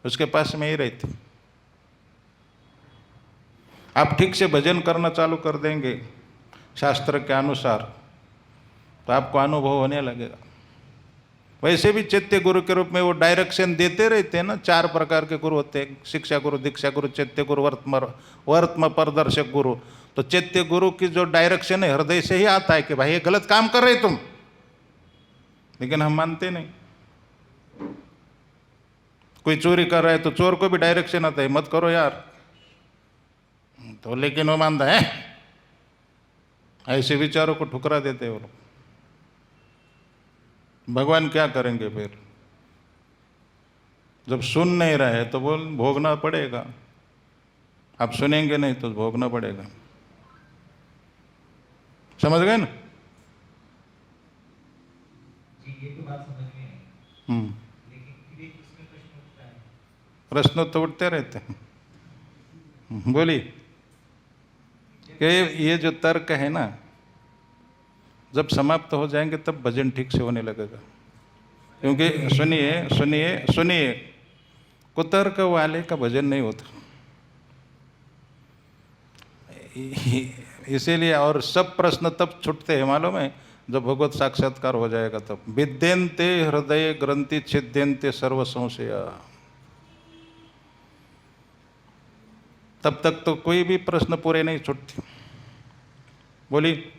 उसके पास में ही रहती। आप ठीक से भजन करना चालू कर देंगे शास्त्र के अनुसार तो आपको अनुभव होने लगेगा। वैसे भी चैत्य गुरु के रूप में वो डायरेक्शन देते रहते हैं ना। 4 प्रकार के गुरु होते हैं, शिक्षा गुरु, दीक्षा गुरु, चैत्य गुरु, वर्तम प्रदर्शक गुरु। तो चैत्य गुरु की जो डायरेक्शन है हृदय से ही आता है कि भाई ये गलत काम कर रहे तुम, लेकिन हम मानते नहीं। कोई चोरी कर रहा है तो चोर को भी डायरेक्शन आता है, मत करो यार, तो लेकिन वो मानता है। ऐसे विचारों को ठुकरा देते हैं वो लोग। भगवान क्या करेंगे फिर? जब सुन नहीं रहे तो बोल भोगना पड़ेगा। आप सुनेंगे नहीं तो भोगना पड़ेगा। समझ गए ना? जी ये तो बात समझ में आई, लेकिन फिर एक उसमें प्रश्न उठता है। प्रश्न तो उठते रहते हैं। बोली कि ये जो तर्क है ना, जब समाप्त हो जाएंगे तब भजन ठीक से होने लगेगा। क्योंकि सुनिए सुनिए सुनिए, कुतर्क वाले का भजन नहीं होता। इसीलिए और सब प्रश्न तब छूटते हैं मालूम है, जब भगवत साक्षात्कार हो जाएगा तब। विद्यन्ते हृदय ग्रंथि छिद्यन्ते सर्व संशया। तब तक तो कोई भी प्रश्न पूरे नहीं छूटते। बोली इसको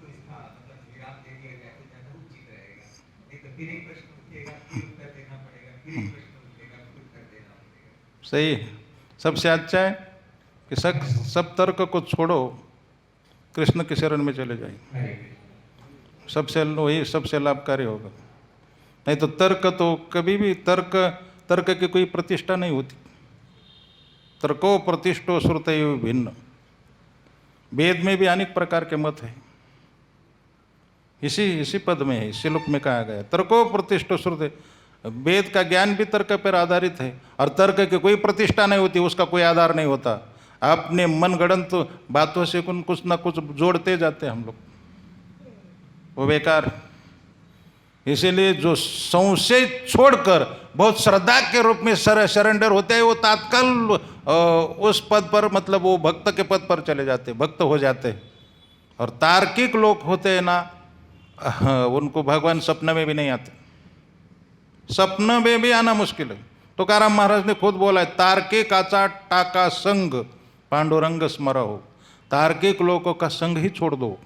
इसका मतलब विराम दे दिया जाए तो ज्यादा उचित रहेगा। नहीं तो फिर एक प्रश्न उठेगा, फिर उत्तर देना पड़ेगा, फिर एक प्रश्न उठेगा, फिर उत्तर देना पड़ेगा। सही है। सबसे अच्छा है कि सब तर्क को छोड़ो, कृष्ण के शरण में चले जाइए। हरे कृष्ण। सबसे वही सबसे लाभकारी होगा। नहीं तो तर्क तो कभी भी तर्क की कोई प्रतिष्ठा नहीं होती। तर्को प्रतिष्ठो श्रुतयो भिन्न। वेद में भी अनेक प्रकार के मत है। इसी पद में है, इसी श्लोक में कहा गया तर्को प्रतिष्ठो श्रुते। वेद का ज्ञान भी तर्क पर आधारित है और तर्क की कोई प्रतिष्ठा नहीं होती, उसका कोई आधार नहीं होता। अपने मनगढ़ंत बातों से कुछ ना कुछ जोड़ते जाते हम लोग, वो बेकार। इसीलिए जो संशय छोड़कर बहुत श्रद्धा के रूप में सरेंडर होते हैं, वो तात्काल उस पद पर, मतलब वो भक्त के पद पर चले जाते, भक्त हो जाते। और तार्किक लोग होते हैं ना, उनको भगवान सपने में भी नहीं आते। सपने में भी आना मुश्किल है। तुकाराम महाराज ने खुद बोला है, तार्किकाचा टाका संग पांडुरंग स्मरहो। तार्किक लोगों का संग ही छोड़ दो,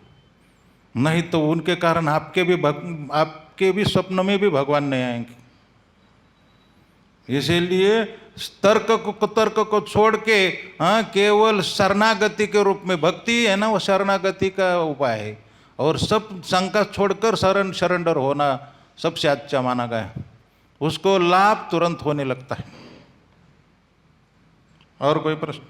नहीं तो उनके कारण आपके भी स्वप्न में भी भगवान नहीं आएंगे। इसीलिए तर्क को छोड़ के केवल शरणागति के रूप में, भक्ति है ना वो शरणागति का उपाय है। और सब शंका छोड़कर सरेंडर होना सबसे अच्छा माना गया। उसको लाभ तुरंत होने लगता है। और कोई प्रश्न?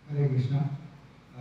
हरे कृष्णा।